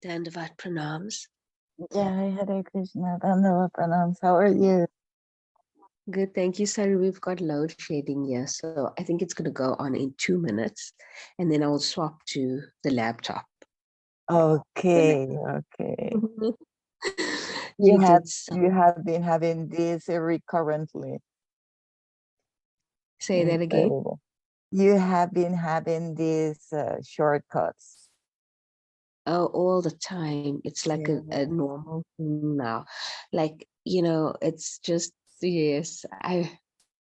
Dandavat pranams. Jai Hare Krishna, Dandava Pranams. How are you? Good, thank you. Sorry, we've got load shedding here, so I think it's going to go on in 2 minutes, and then I'll swap to the laptop. Okay. You did so. You have been having this recurrently. Say that again. Incredible. You have been having these shortcuts. Oh, all the time. It's like a normal thing now. Like, it's just, yes, I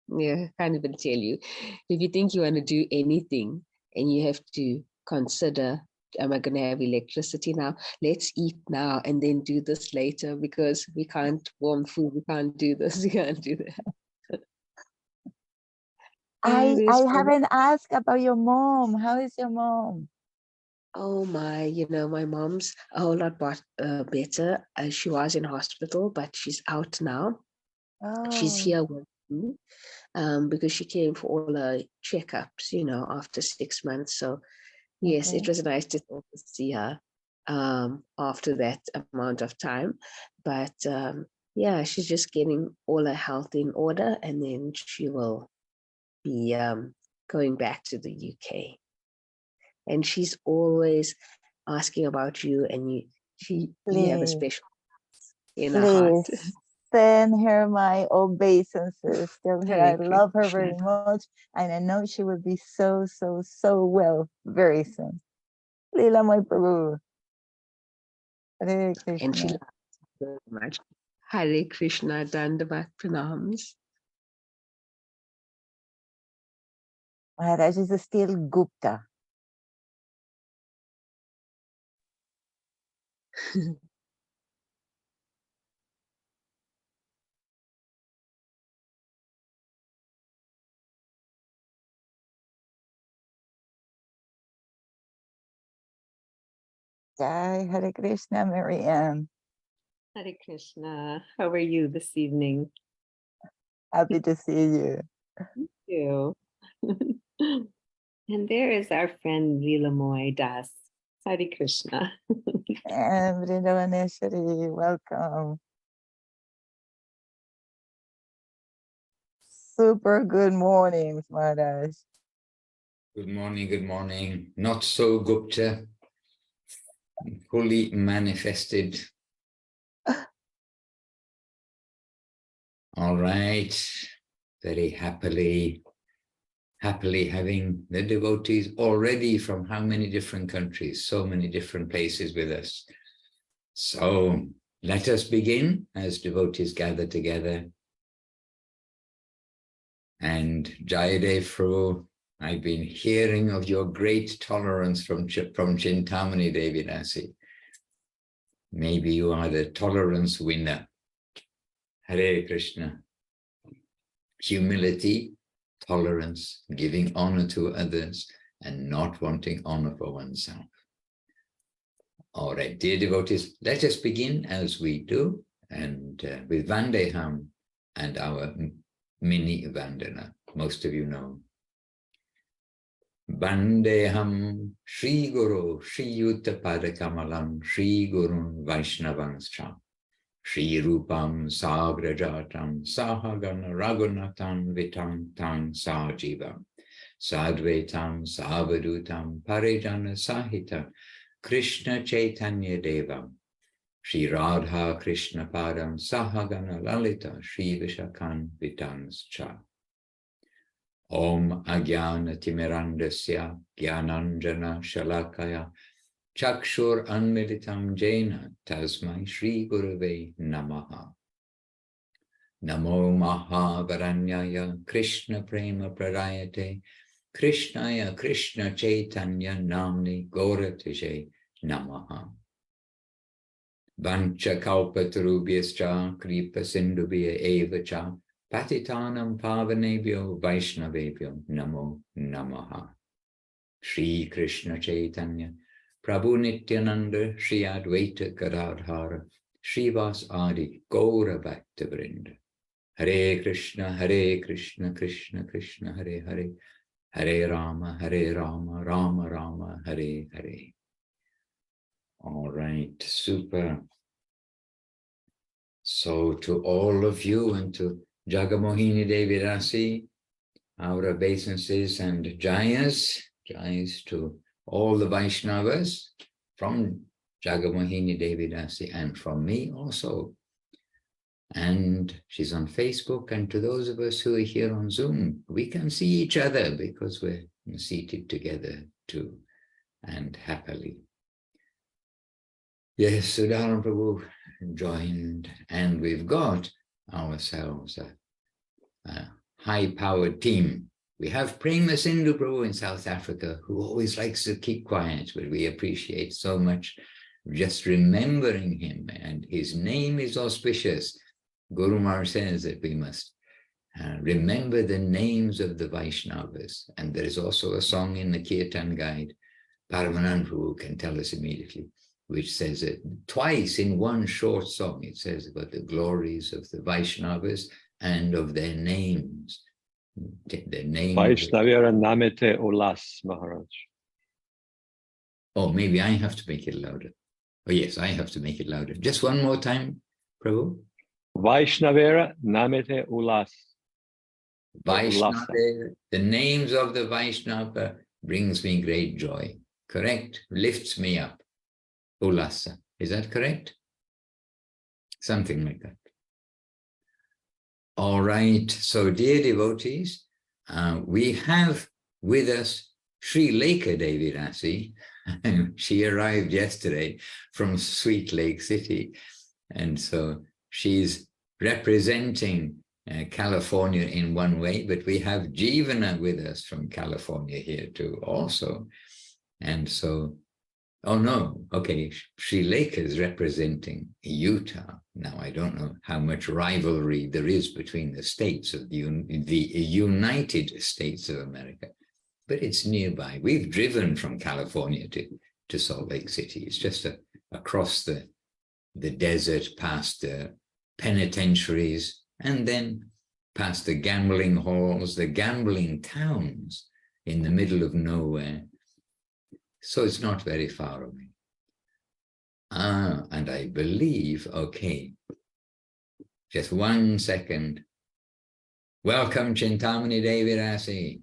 can't even tell you. If you think you want to do anything and you have to consider, am I going to have electricity now? Let's eat now and then do this later because we can't warm food. We can't do this. We can't do that. I haven't asked about your mom. How is your mom? Oh my, my mom's a whole lot better. She was in hospital, but she's out now. Oh. She's here with me because she came for all her checkups, after 6 months. So yes, Okay. it was nice to see her after that amount of time. But yeah, she's just getting all her health in order, and then she will be going back to the UK. And she's always asking about you, and you have a special in her heart. Send her my obeisances. Tell her I love her very much, and I know she will be so well very soon. Lila, my Prabhu. Hare Krishna. And she loves you very much. Hare Krishna, Dandavat pranams. Maharaj is still Gupta. Jai Hare Krishna, Marianne. Hare Krishna. How are you this evening? Happy to see you. Thank you. And there is our friend Leela Das. Hare Krishna. And Vrindavaneshwari, welcome. Super good morning, Maharaj. Good morning. Not so Gupta, fully manifested. All right, very happily having the devotees already from how many different countries, so many different places with us. So let us begin as devotees gather together. And Jayadev Prabhu, I've been hearing of your great tolerance from Chintamani Devi Dasi. Maybe you are the tolerance winner. Hare Krishna. Humility, tolerance, giving honor to others, and not wanting honor for oneself. All right, dear devotees, let us begin as we do, and with Vandeham and our mini Vandana. Most of you know. Vandeham Shri Guru Shri Yuta Padakamalam Shri Gurun Vaishnavanscha Shri Rupam Sagrajatam Sahagana Raghunathan Vitam Tam Sajivam Sadvetam Savadutam Parijana Sahita Krishna Chaitanya Devam Shri Radha Krishna Padam Sahagana Lalita Shri Vishakan Vitanscha Om Agyana Timirandasya Gyananjana Shalakaya Chakshur Anmilitam Jena Tasmai Shri Gurave Namaha Namo Mahavaranyaya Krishna Prema Pradayate Krishnaya Krishna Chaitanya Namni Goratije Namaha Vancha Kalpatarubhyascha Kripa Sindhubhya Evacha Patitanam Pavanebhyo Vaishnavebhyo Namo Namaha Shri Krishna Chaitanya Prabhu Nityananda Shri Advaita Gadadhara Srivas Adi Gaura Bhakta Vrinda Hare Krishna Krishna Krishna Hare Hare Hare Rama Rama Rama Hare Hare All right, super. So to all of you and to Jagamohini Devi Rasi, our obeisances and jayas to all the Vaishnavas from Jagamohini Devi Rasi and from me also. And she's on Facebook, and to those of us who are here on Zoom, we can see each other because we're seated together too, and happily. Yes, Sudharan Prabhu joined, and we've got ourselves a high-powered team. We have Prema Sindhu Prabhu in South Africa, who always likes to keep quiet, but we appreciate so much just remembering him, and his name is auspicious. Guru Maharaj says that we must remember the names of the Vaishnavas, and there is also a song in the Kirtan guide, Paramanand Prabhu can tell us immediately, which says it twice in one short song. It says about the glories of the Vaishnavas and of their names. Their names. Vaishnavira namete ulas, Maharaj. Oh, maybe I have to make it louder. Oh, yes, I have to make it louder. Just one more time, Prabhu. Vaishnavira namete ulas. Vaishnava, the names of the Vaishnava brings me great joy. Correct? Lifts me up. Ulasa. Is that correct? Something like that. All right. So, dear devotees, we have with us Sri Lekha Devi Rasi. She arrived yesterday from Sweet Lake City. And so she's representing California in one way, but we have Jivana with us from California here too also. And so, oh no, okay, Sri Lekha is representing Utah. Now, I don't know how much rivalry there is between the states of the United States of America, but it's nearby. We've driven from California to Salt Lake City. It's just across the desert, past the penitentiaries, and then past the gambling halls, the gambling towns in the middle of nowhere. So it's not very far away. And I believe, okay, just 1 second. Welcome, Chintamani Devi Rasi.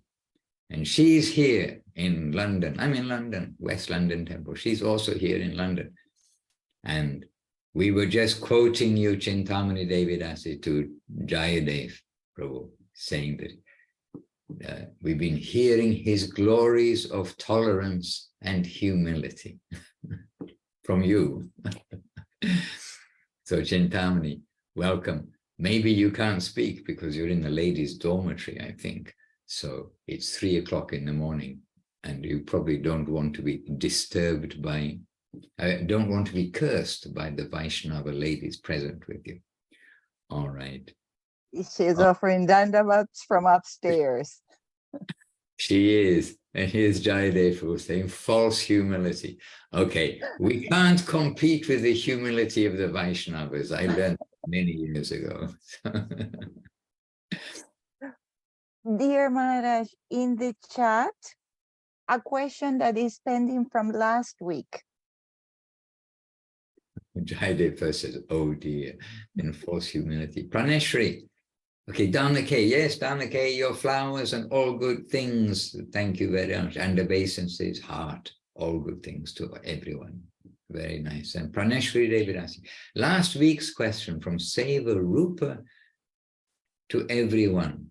And she's here in London. I'm in London, West London Temple. She's also here in London. And we were just quoting you, Chintamani Devi Rasi, to Jayadev Prabhu, saying that we've been hearing his glories of tolerance and humility from you. So Chintamani, welcome. Maybe you can't speak because you're in the ladies' dormitory, I think. So it's 3 o'clock in the morning and you probably don't want to be disturbed by, don't want to be cursed by the Vaishnava ladies present with you. All right. She's offering dandavats from upstairs. She is. And here's Jayadev saying false humility. Okay, we can't compete with the humility of the Vaishnavas. I learned many years ago. Dear Maharaj, in the chat, a question that is pending from last week. Jayadev first says, oh dear, in false humility. Praneshri. Okay, Dhanake, yes, Dhanake, your flowers and all good things. Thank you very much. And obeisances, heart, all good things to everyone. Very nice. And Praneshri Devi Rasi. Last week's question from Seva Rupa to everyone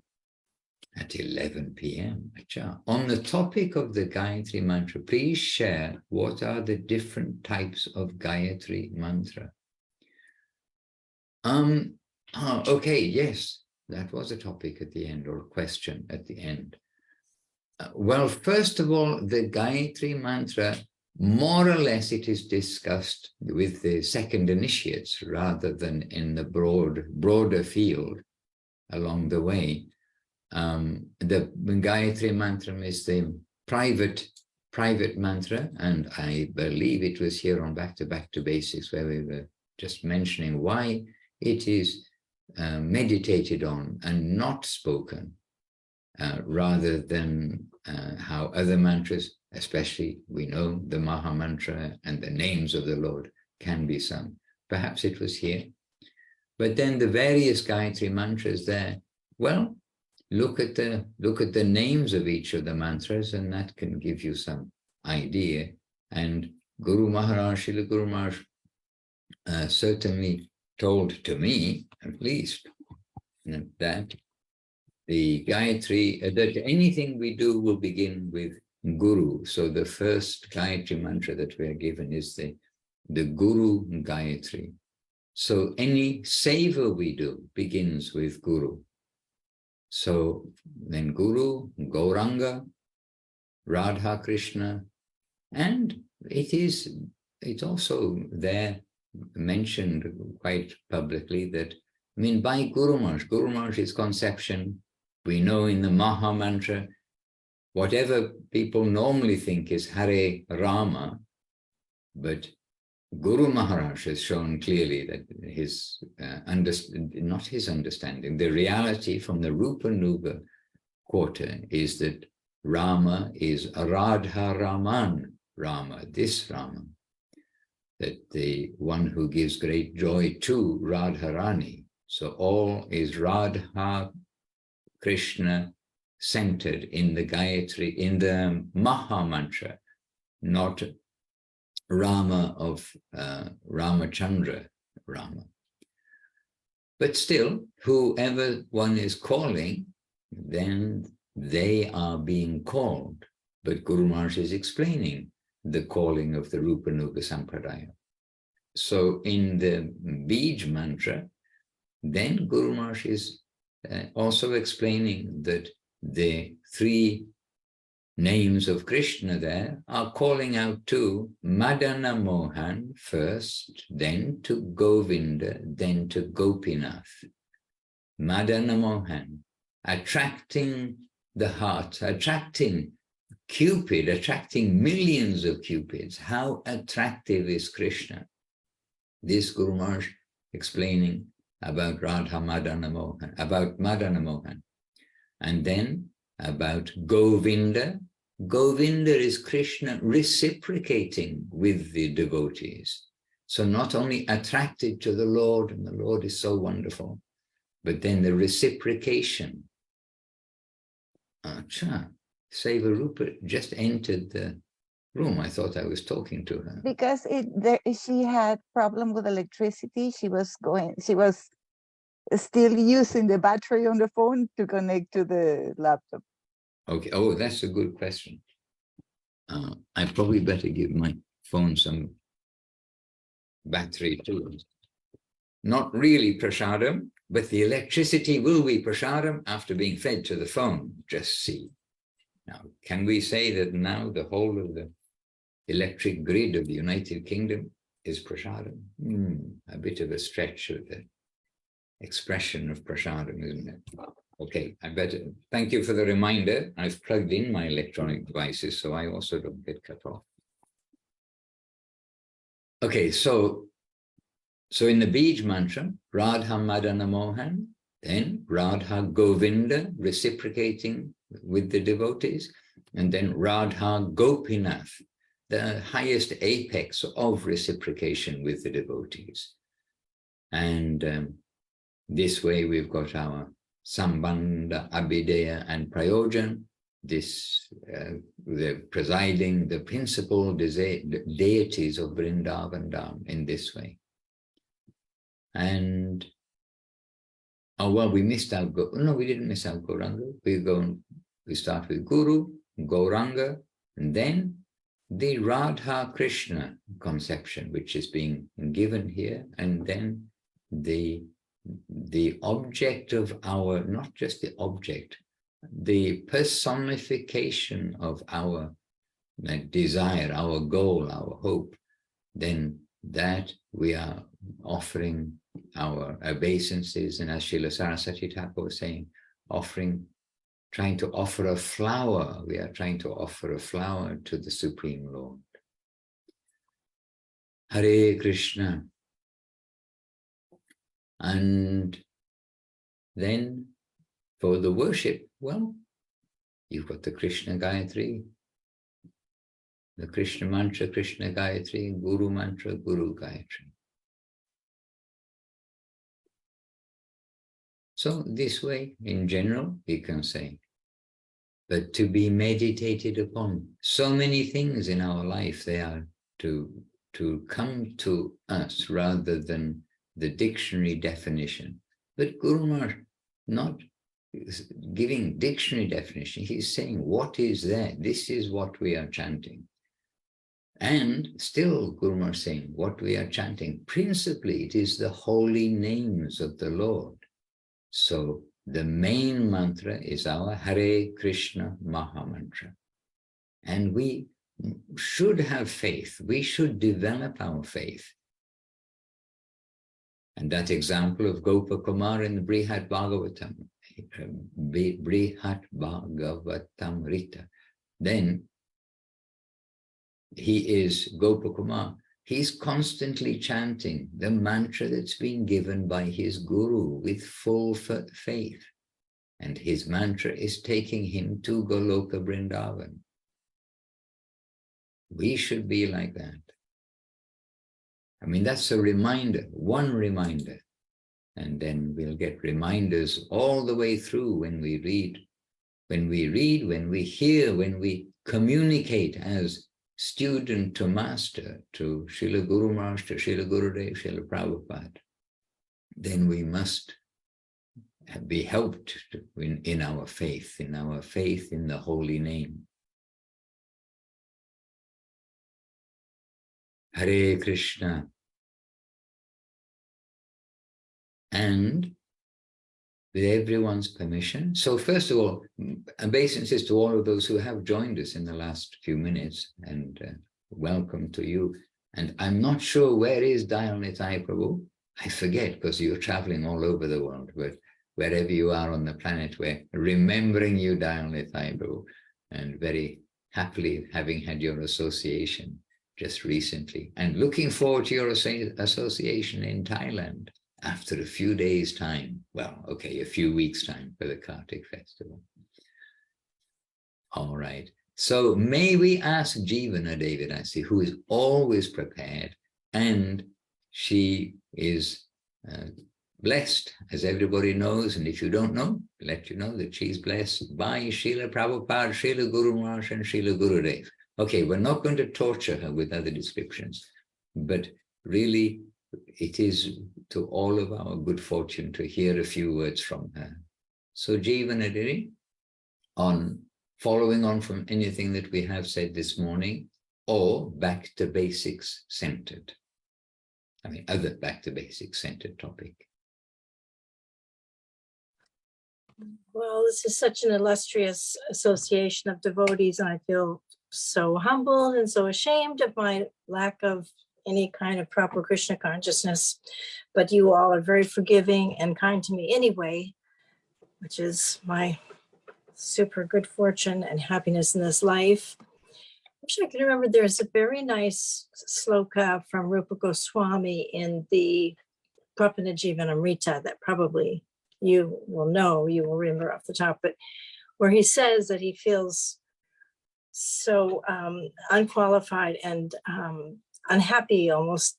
at 11 p.m. On the topic of the Gayatri Mantra, please share what are the different types of Gayatri Mantra. Okay, yes. That was a topic at the end, or a question at the end. Well, first of all, the Gayatri Mantra, more or less it is discussed with the second initiates rather than in the broader field along the way. The Gayatri Mantra is the private mantra, and I believe it was here on Back to Basics where we were just mentioning why it is meditated on and not spoken rather than how other mantras, especially we know the Maha Mantra and the names of the Lord, can be sung. Perhaps it was here. But then the various Gayatri mantras there, well, look at the names of each of the mantras, and that can give you some idea. And Guru Maharaj, Srila Guru Maharaj, certainly told to me, at least, that the Gayatri, that anything we do will begin with Guru. So the first Gayatri mantra that we are given is the Guru Gayatri. So any seva we do begins with Guru. So then Guru, Gauranga, Radha Krishna, and it's also there mentioned quite publicly that, I mean, by Guru Maharaj's conception, we know in the Maha Mantra, whatever people normally think is Hare Rama, but Guru Maharaj has shown clearly that his, not his understanding, the reality from the Rupa Nuga quarter is that Rama is Radha Raman Rama, this Rama, that the one who gives great joy to Radharani. So all is Radha Krishna centered in the Gayatri, in the Maha Mantra, not Rama of Ramachandra Rama. But still, whoever one is calling, then they are being called. But Guru Maharaj is explaining the calling of the Rupa Nuga Sampradaya. So in the Bij mantra, then Guru Maharaj is also explaining that the three names of Krishna there are calling out to Madana Mohan first, then to Govinda, then to Gopinath. Madana Mohan, attracting the heart, attracting Cupid, attracting millions of Cupids. How attractive is Krishna? This Guru Maharaj explaining about Radha Madana Mohan, about Madana Mohan. And then about Govinda. Govinda is Krishna reciprocating with the devotees. So not only attracted to the Lord, and the Lord is so wonderful, but then the reciprocation. Acha, Seva Rupa just entered the room. I thought I was talking to her. Because she had problem with electricity. She was still using the battery on the phone to connect to the laptop. Okay. Oh, that's a good question. I probably better give my phone some battery too. Not really prasadam, but the electricity will be prasadam after being fed to the phone. Just see. Now, can we say that now the whole of the electric grid of the United Kingdom is prasadam? A bit of a stretch of the expression of prasadam, isn't it? Okay, I better thank you for the reminder. I've plugged in my electronic devices, so I also don't get cut off. Okay, so in the Bij mantra, Radha Madana Mohan, then Radha Govinda, reciprocating with the devotees, and then Radha Gopinath, the highest apex of reciprocation with the devotees. And this way we've got our Sambandha, Abhideya, and Prayojan, this, the presiding, the principal deities of Vrindavan Dham in this way. And, oh, well, we missed out, no, we didn't miss out Gauranga. We start with Guru, Gauranga, and then the Radha Krishna conception, which is being given here, and then the object of our, not just the object, the personification of our desire, our goal, our hope, then that we are offering our obeisances, and as Srila Saraswati Thakur was saying, trying to offer a flower. We are trying to offer a flower to the Supreme Lord. Hare Krishna. And then for the worship, well, You've got the Krishna Gayatri, the Krishna mantra, Krishna Gayatri, Guru mantra, Guru Gayatri. So this way, in general, we can say, but to be meditated upon. So many things in our life, they are to come to us rather than the dictionary definition. But Guru Maharaj not giving dictionary definition, he's saying, what is there? This is what we are chanting. And still Guru Maharaj saying, what we are chanting, principally it is the holy names of the Lord. So the main mantra is our Hare Krishna Maha Mantra. And we should have faith. We should develop our faith. And that example of Gopakumar in the Brihat Bhagavatam Rita, then he is Gopakumar. He's constantly chanting the mantra that's been given by his guru with full faith. And his mantra is taking him to Goloka Vrindavan. We should be like that. I mean, that's a reminder, one reminder. And then we'll get reminders all the way through when we read, when we hear, when we communicate as student to master, to Srila Guru Maharaj, to Srila Gurudev, Srila Prabhupada, then we must be helped in our faith in the holy name. Hare Krishna. And with everyone's permission. So first of all, obeisances to all of those who have joined us in the last few minutes, and welcome to you. And I'm not sure where is Dayal Nitai Prabhu. I forget because you're traveling all over the world, but wherever you are on the planet, we're remembering you, Dayal Nitai Prabhu, and very happily having had your association just recently, and looking forward to your association in Thailand after a few days' time. Well, okay, a few weeks' time for the Kartik festival. All right. So may we ask Jivana Devidasi, who is always prepared, and she is blessed, as everybody knows, and if you don't know, let you know that she's blessed by Srila Prabhupada, Srila Guru Maharaj, and Srila Gurudev. Okay, we're not going to torture her with other descriptions, but really it is to all of our good fortune to hear a few words from her. So Jivanadiri, on following on from anything that we have said this morning, or back to basics centered. I mean, other back to basics centered topic. Well, this is such an illustrious association of devotees, and I feel so humbled and so ashamed of my lack of any kind of proper Krishna consciousness. But you all are very forgiving and kind to me anyway, which is my super good fortune and happiness in this life. I wish I can remember, there's a very nice sloka from Rupa Goswami in the Prapanajivanamrita that probably you will know, you will remember off the top, but where he says that he feels so unqualified and unhappy almost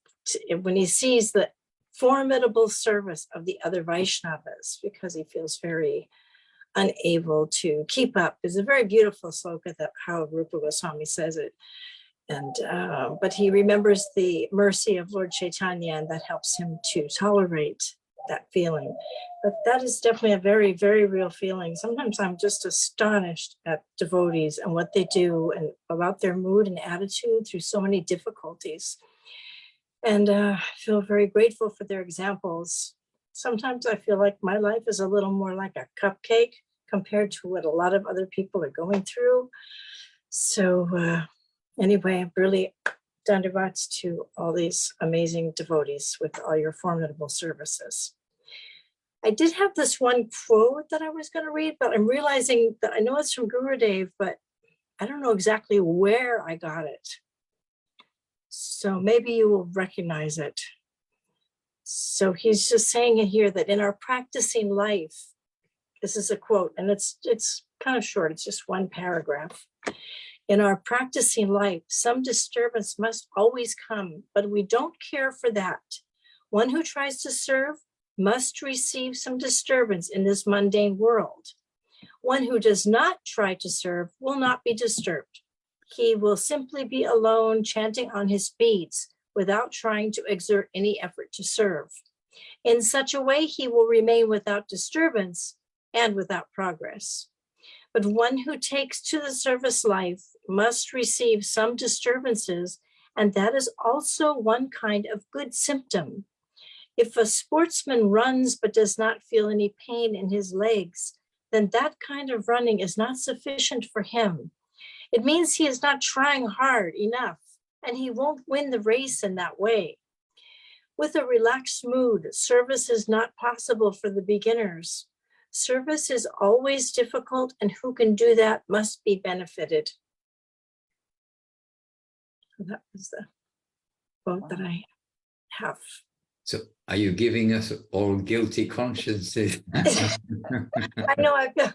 when he sees the formidable service of the other Vaishnavas, because he feels very unable to keep up. It's a very beautiful sloka that how Rupa Goswami says it. And but he remembers the mercy of Lord Chaitanya, and that helps him to tolerate that feeling. But that is definitely a very, very real feeling. Sometimes I'm just astonished at devotees and what they do and about their mood and attitude through so many difficulties. And I feel very grateful for their examples. Sometimes I feel like my life is a little more like a cupcake compared to what a lot of other people are going through. So anyway, really dandavats to all these amazing devotees with all your formidable services. I did have this one quote that I was going to read, but I'm realizing that I know it's from Gurudev, but I don't know exactly where I got it. So maybe you will recognize it. So he's just saying it here that in our practicing life, this is a quote, and it's kind of short. It's just one paragraph. In our practicing life, some disturbance must always come, but we don't care for that. One who tries to serve must receive some disturbance in this mundane world. One who does not try to serve will not be disturbed. He will simply be alone, chanting on his beads, without trying to exert any effort to serve. In such a way, he will remain without disturbance and without progress. But one who takes to the service life must receive some disturbances, and that is also one kind of good symptom. If a sportsman runs but does not feel any pain in his legs, then that kind of running is not sufficient for him. It means he is not trying hard enough, and he won't win the race in that way. With a relaxed mood, service is not possible for the beginners. Service is always difficult, and who can do that must be benefited. That was the quote that I have. So are you giving us all guilty consciences? I know I feel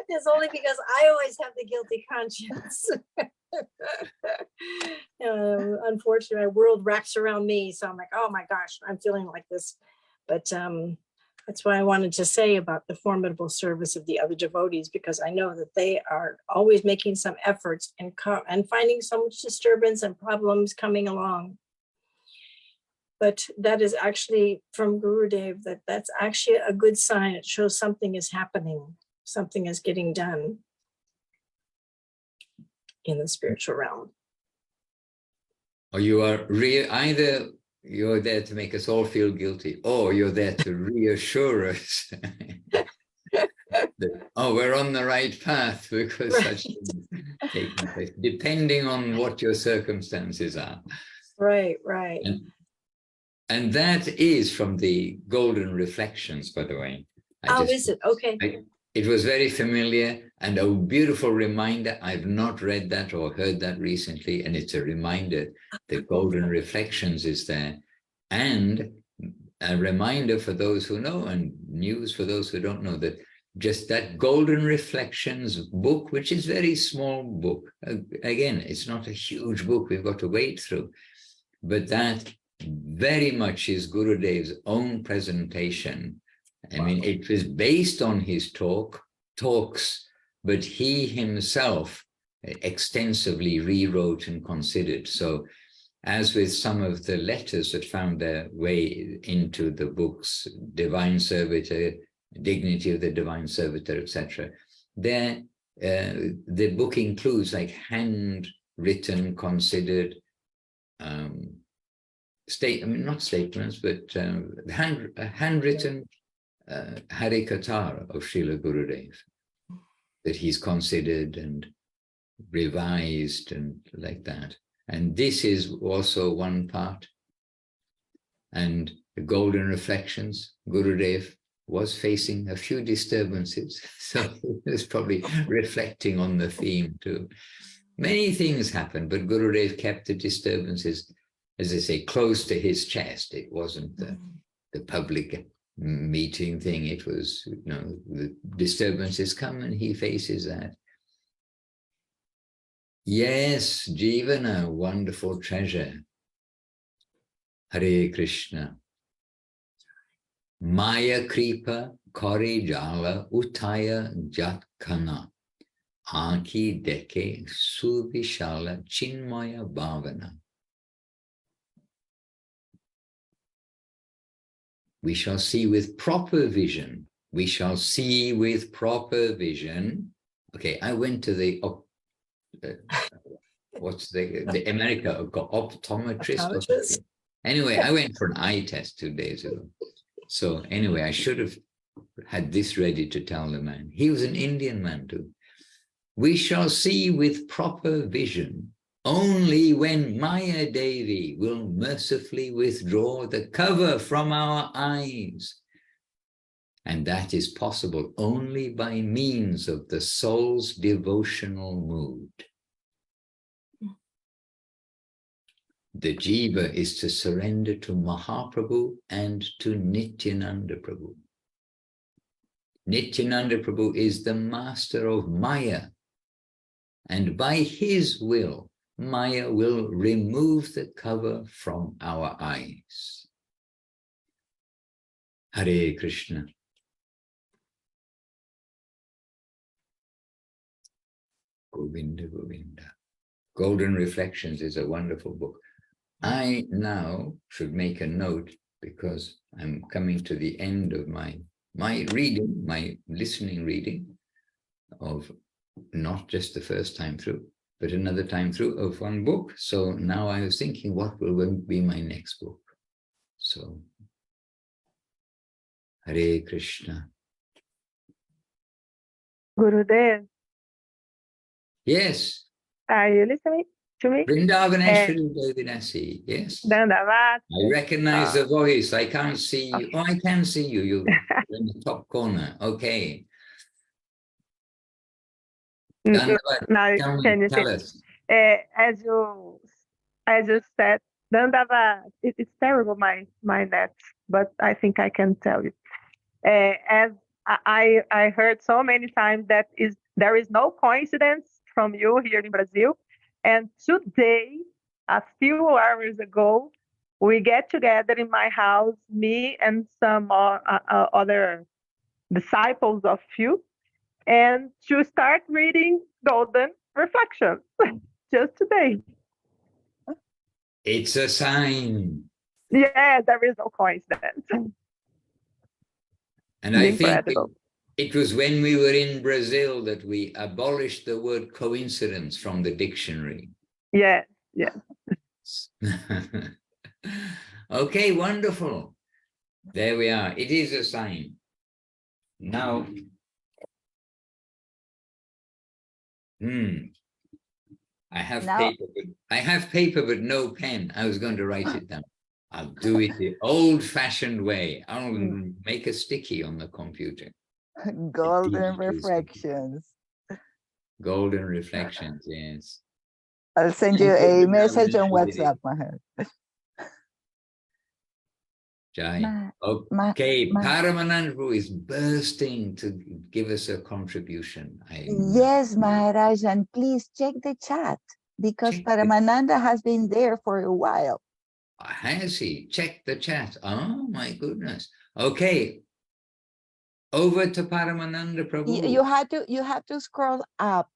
it's only because I always have the guilty conscience. Unfortunately, my world wraps around me. So I'm like, oh my gosh, I'm feeling like this. But that's why I wanted to say about the formidable service of the other devotees, because I know that they are always making some efforts and finding so much disturbance and problems coming along. But that is actually from Gurudev, that's actually a good sign. It shows something is happening, something is getting done in the spiritual realm. Or you are either you're there to make us all feel guilty, or you're there to reassure us that, oh, we're on the right path because such things taking place, depending on what your circumstances are. Right. And that is from the Golden Reflections, by the way. Is it? Okay. It was very familiar and a beautiful reminder. I've not read that or heard that recently, and it's a reminder. The Golden Reflections is there, and a reminder for those who know, and news for those who don't know, that just that Golden Reflections book, which is a very small book. Again, it's not a huge book we've got to wade through, but that very much is Gurudev's own presentation. I mean, it was based on his talks, but he himself extensively rewrote and considered. So as with some of the letters that found their way into the books, Divine Servitor, Dignity of the Divine Servitor, etc., there the book includes like handwritten, considered not statements, but handwritten Harikatha of Srila Gurudev that he's considered and revised and like that. And this is also one part. And the Golden Reflections, Gurudev was facing a few disturbances, so he was probably reflecting on the theme too. Many things happened, but Gurudev kept the disturbances, as I say, close to his chest. It wasn't the public meeting thing. It was, the disturbances come and he faces that. Yes, Jivana, wonderful treasure. Hare Krishna. Maya Kripa Kore Jala Utaya Jatkana. Aki Deke Suvishala Chinmaya Bhavana. We shall see with proper vision. We shall see with proper vision. Okay, I went to the what's the America optometrist. Anyway, I went for an eye test 2 days ago. So anyway, I should have had this ready to tell the man. He was an Indian man too. We shall see with proper vision only when Maya Devi will mercifully withdraw the cover from our eyes. And that is possible only by means of the soul's devotional mood. The jiva is to surrender to Mahaprabhu and to Nityananda Prabhu. Nityananda Prabhu is the master of Maya. And by his will, Maya will remove the cover from our eyes. Hare Krishna. Govinda, Govinda. Golden Reflections is a wonderful book. I now should make a note because I'm coming to the end of my reading, my listening reading of not just the first time through, but another time through of one book. So now I was thinking, what will be my next book? So, Hare Krishna. Gurudev, Yes. are you listening to me? Vrindavaneshwari Devinasi. Yes. Dandavat. I recognize the voice. I can't see you. Oh, I can see you. You're in the top corner. Okay. Dandavat, Now, can you see? tell us. As you said, Dandavat. It's terrible, my net, but I think I can tell you. As I heard so many times that there is no coincidence from you here in Brazil, and today, a few hours ago, we get together in my house, me and some other disciples of you, and to start reading Golden Reflections just today. It's a sign. Yeah, there is no coincidence. And I think Incredible. it was when we were in Brazil that we abolished the word coincidence from the dictionary. Yes, yes. Okay, wonderful. There we are. It is a sign. Now, I have paper, but no pen. I was going to write it down. I'll do it the old-fashioned way. I'll make a sticky on the computer. Golden Reflections. Golden Reflections, yes. I'll send you a message on WhatsApp, Maher. Jai. Okay, Paramanandru is bursting to give us a contribution. Yes, Maharaj, and please check the chat because Paramananda has been there for a while. Has he? Check the chat. Oh my goodness. Okay. Over to Paramananda Prabhu. You have to scroll up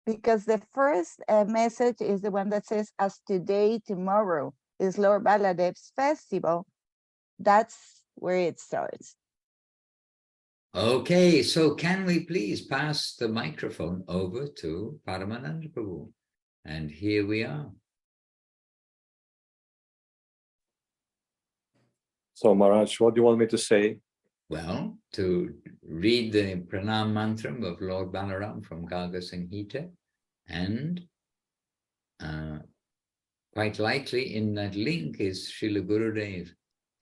because the first message is the one that says, as today, tomorrow is Lord Baladev's festival. That's where it starts. Okay, so can we please pass the microphone over to Paramananda Prabhu? And here we are. So Maharaj, what do you want me to say? Well, to read the Pranam Mantram of Lord Balaram from Garga Samhita, and quite likely in that link is Srila Gurudev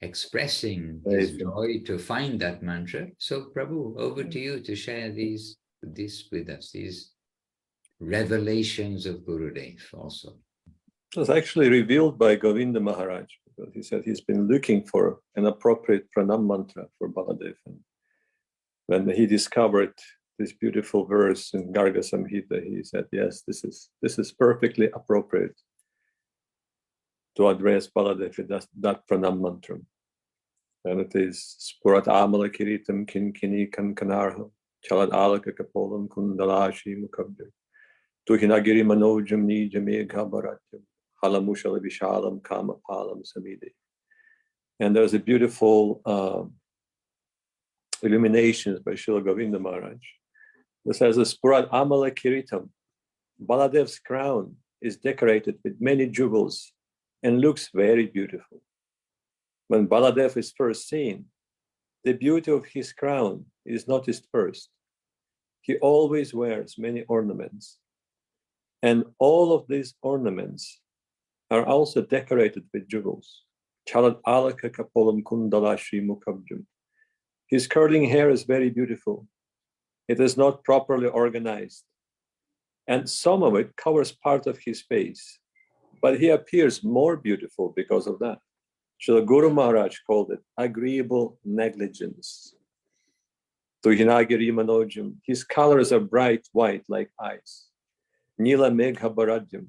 expressing his joy to find that mantra. So Prabhu, over to you to share this with us, these revelations of Gurudev also. It was actually revealed by Govinda Maharaj, because he said he's been looking for an appropriate pranam mantra for Baladev. And when he discovered this beautiful verse in Garga Samhita, he said, yes, this is perfectly appropriate to address Baladev with that pranam mantra. And it is Spurat Amala Kiritam Kinkini Kankanarha Chalad Alaka Kapolam Kundalashi Mukabdir Tuhinagiri Manojam Nijame Gabaratyam Halamushal Vishalam Kama Palam Samide. And there's a beautiful illuminations by Srila Govinda Maharaj. It says, Spurat Amala Kiritam, Baladev's crown is decorated with many jewels and looks very beautiful. When Baladev is first seen, the beauty of his crown is noticed first. He always wears many ornaments. And all of these ornaments are also decorated with jewels. Chalat alaka kapolam kundalashi mukabjam. His curling hair is very beautiful. It is not properly organized. And some of it covers part of his face. But he appears more beautiful because of that. Srila Guru Maharaj called it agreeable negligence. Tuhinagiri Manojam. His colors are bright white like ice. Nila Megha Baradyam.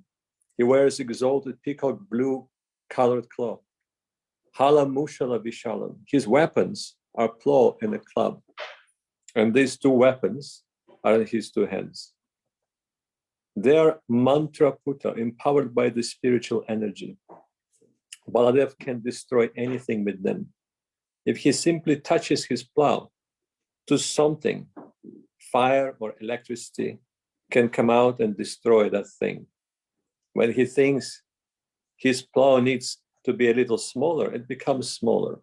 He wears exalted peacock blue colored cloth. Hala Mushala Vishalam. His weapons are plow and a club. And these two weapons are in his two hands. They are mantra puta, empowered by the spiritual energy. Baladev can destroy anything with them. If he simply touches his plow to something, fire or electricity can come out and destroy that thing. When he thinks his plow needs to be a little smaller, it becomes smaller.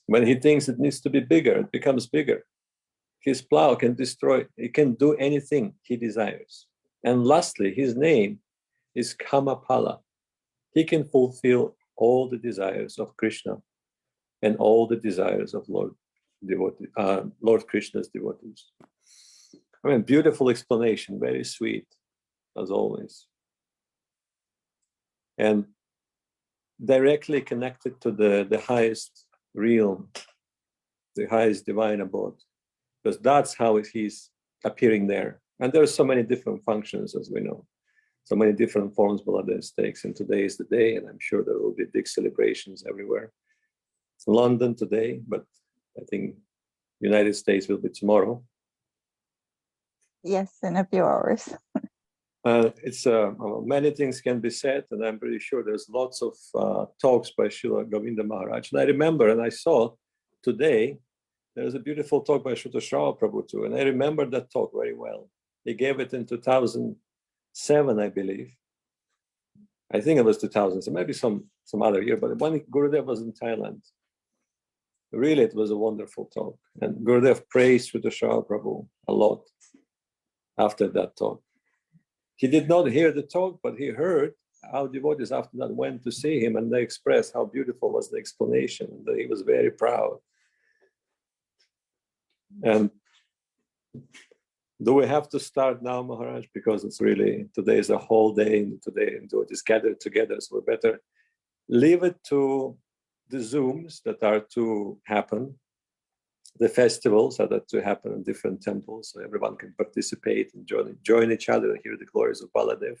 When he thinks it needs to be bigger, it becomes bigger. His plow can destroy, it can do anything he desires. And lastly, his name is Kamapala. He can fulfill all the desires of Krishna and all the desires of Lord Krishna's devotees. I mean, beautiful explanation, very sweet, as always. And directly connected to the highest realm, the highest divine abode, because that's how he's appearing there. And there are so many different functions, as we know, so many different forms Baladev takes. And today is the day, and I'm sure there will be big celebrations everywhere. It's London today, but I think United States will be tomorrow. Yes, in a few hours. It's many things can be said, and I'm pretty sure there's lots of talks by Srila Govinda Maharaj. And I remember, and I saw today, there's a beautiful talk by Srila Shrava Prabhu too, and I remember that talk very well. He gave it in 2007, I believe. I think it was 2007, maybe some other year, but when Gurudev was in Thailand, really it was a wonderful talk. And Gurudev praised Srila Shrava Prabhu a lot after that talk. He did not hear the talk, but he heard how devotees after that went to see him, and they expressed how beautiful was the explanation, and that he was very proud. And do we have to start now, Maharaj? Because it's really, today is a whole day, and today devotees gathered together, so we better leave it to the Zooms that are to happen, the festivals that are to happen in different temples, so everyone can participate and join each other and hear the glories of Baladev.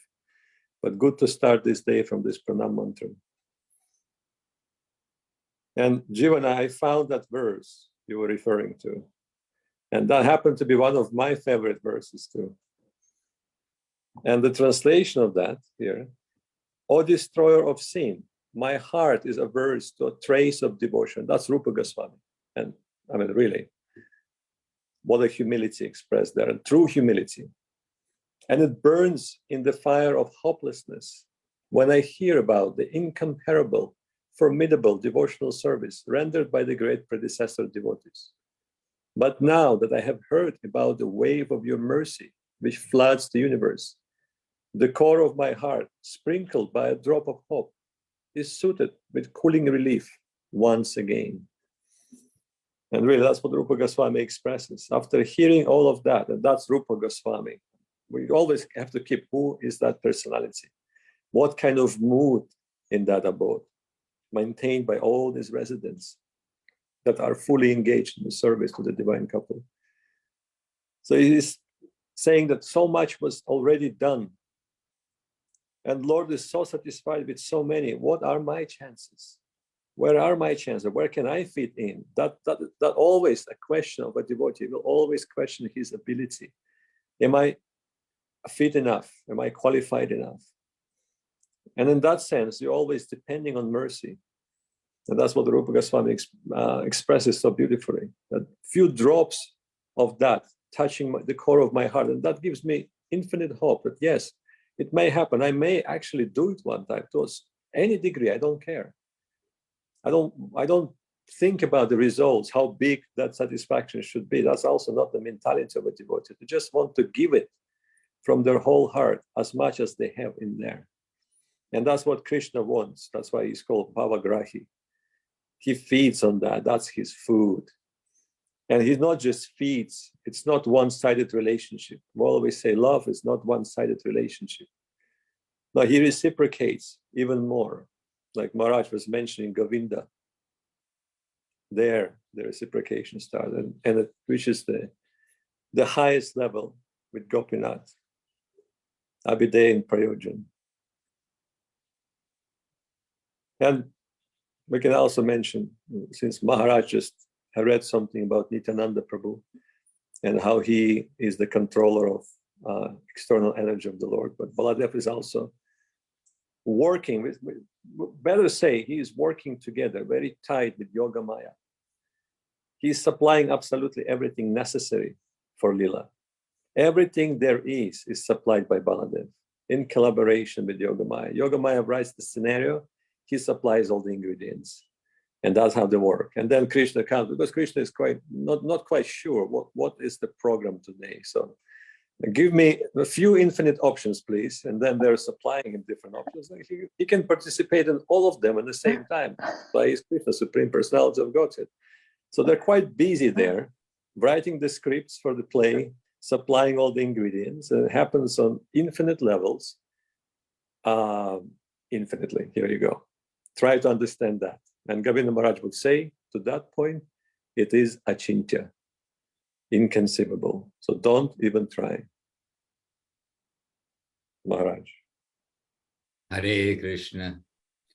But good to start this day from this pranam mantra. And Jivana, I found that verse you were referring to. And that happened to be one of my favorite verses too. And the translation of that here, O destroyer of sin, my heart is averse to a trace of devotion. That's Rupa Goswami. And I mean, really, what a humility expressed there, and true humility. And it burns in the fire of hopelessness when I hear about the incomparable, formidable devotional service rendered by the great predecessor devotees. But now that I have heard about the wave of your mercy, which floods the universe, the core of my heart, sprinkled by a drop of hope, is suited with cooling relief once again. And really, that's what Rupa Goswami expresses. After hearing all of that, and that's Rupa Goswami, we always have to keep, who is that personality? What kind of mood in that abode, maintained by all these residents that are fully engaged in the service to the divine couple. So he is saying that so much was already done. And Lord is so satisfied with so many. What are my chances? Where are my chances? Where can I fit in? That always a question of a devotee will always question his ability. Am I fit enough? Am I qualified enough? And in that sense, you're always depending on mercy. And that's what Rupa Goswami expresses so beautifully. That few drops of that touching the core of my heart. And that gives me infinite hope that yes, it may happen. I may actually do it one time to any degree. I don't care. I don't think about the results, how big that satisfaction should be. That's also not the mentality of a devotee. They just want to give it from their whole heart as much as they have in there. And that's what Krishna wants. That's why he's called Bhavagrahi. He feeds on that. That's his food. And he not just feeds. It's not one-sided relationship. We always say love is not one-sided relationship. No, he reciprocates even more. Like Maharaj was mentioning Govinda. there the reciprocation started, and it reaches the highest level with Gopinath, Abhiday and Prayojan. And we can also mention, since Maharaj just had read something about Nityananda Prabhu and how he is the controller of external energy of the Lord, but Baladev is also working with, better say, he is working together very tight with Yoga Maya. He's supplying absolutely everything necessary for Lila. Everything there is supplied by Baladev in collaboration with Yoga Maya. Yoga Maya writes the scenario, he supplies all the ingredients, and that's how they work. And then Krishna comes, because Krishna is quite not quite sure what is the program today. So give me a few infinite options, please. And then they're supplying him different options. He can participate in all of them at the same time by his Krishna, Supreme Personality of Godhead. So they're quite busy there, writing the scripts for the play, supplying all the ingredients. And it happens on infinite levels. Infinitely, here you go. Try to understand that. And Govinda Maharaj would say, to that point, it is achintya, inconceivable. So don't even try. Maharaj. Hare Krishna.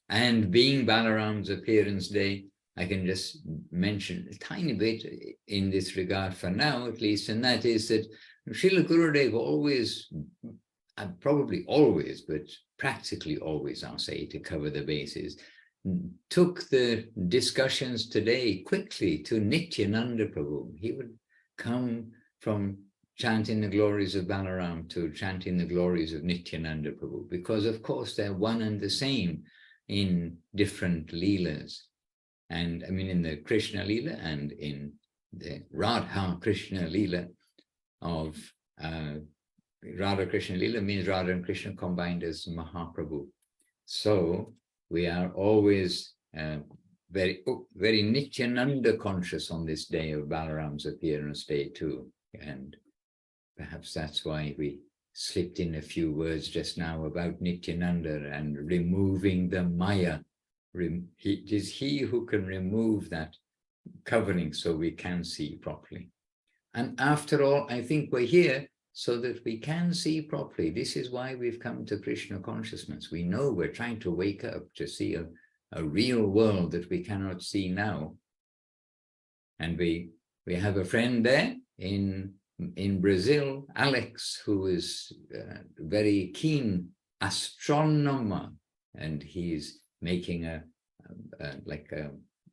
And being Balaram's appearance day, I can just mention a tiny bit in this regard for now, at least, and that is that Srila Gurudev always, probably always, but practically always, I'll say, to cover the bases, took the discussions today quickly to Nityananda Prabhu. He would come from chanting the glories of Balaram to chanting the glories of Nityananda Prabhu, because of course they're one and the same in different leelas. And I mean in the Krishna Leela and in the Radha Krishna Leela of Radha Krishna Leela means Radha and Krishna combined as Mahaprabhu. So we are always very Nityananda conscious on this day of Balaram's appearance day too. And perhaps that's why we slipped in a few words just now about Nityananda and removing the Maya. It is he who can remove that covering so we can see properly. And after all, I think we're here so that we can see properly. This is why we've come to Krishna consciousness. We know we're trying to wake up to see a real world that we cannot see now. And we have a friend there in Brazil, Alex, who is a very keen astronomer, and he's making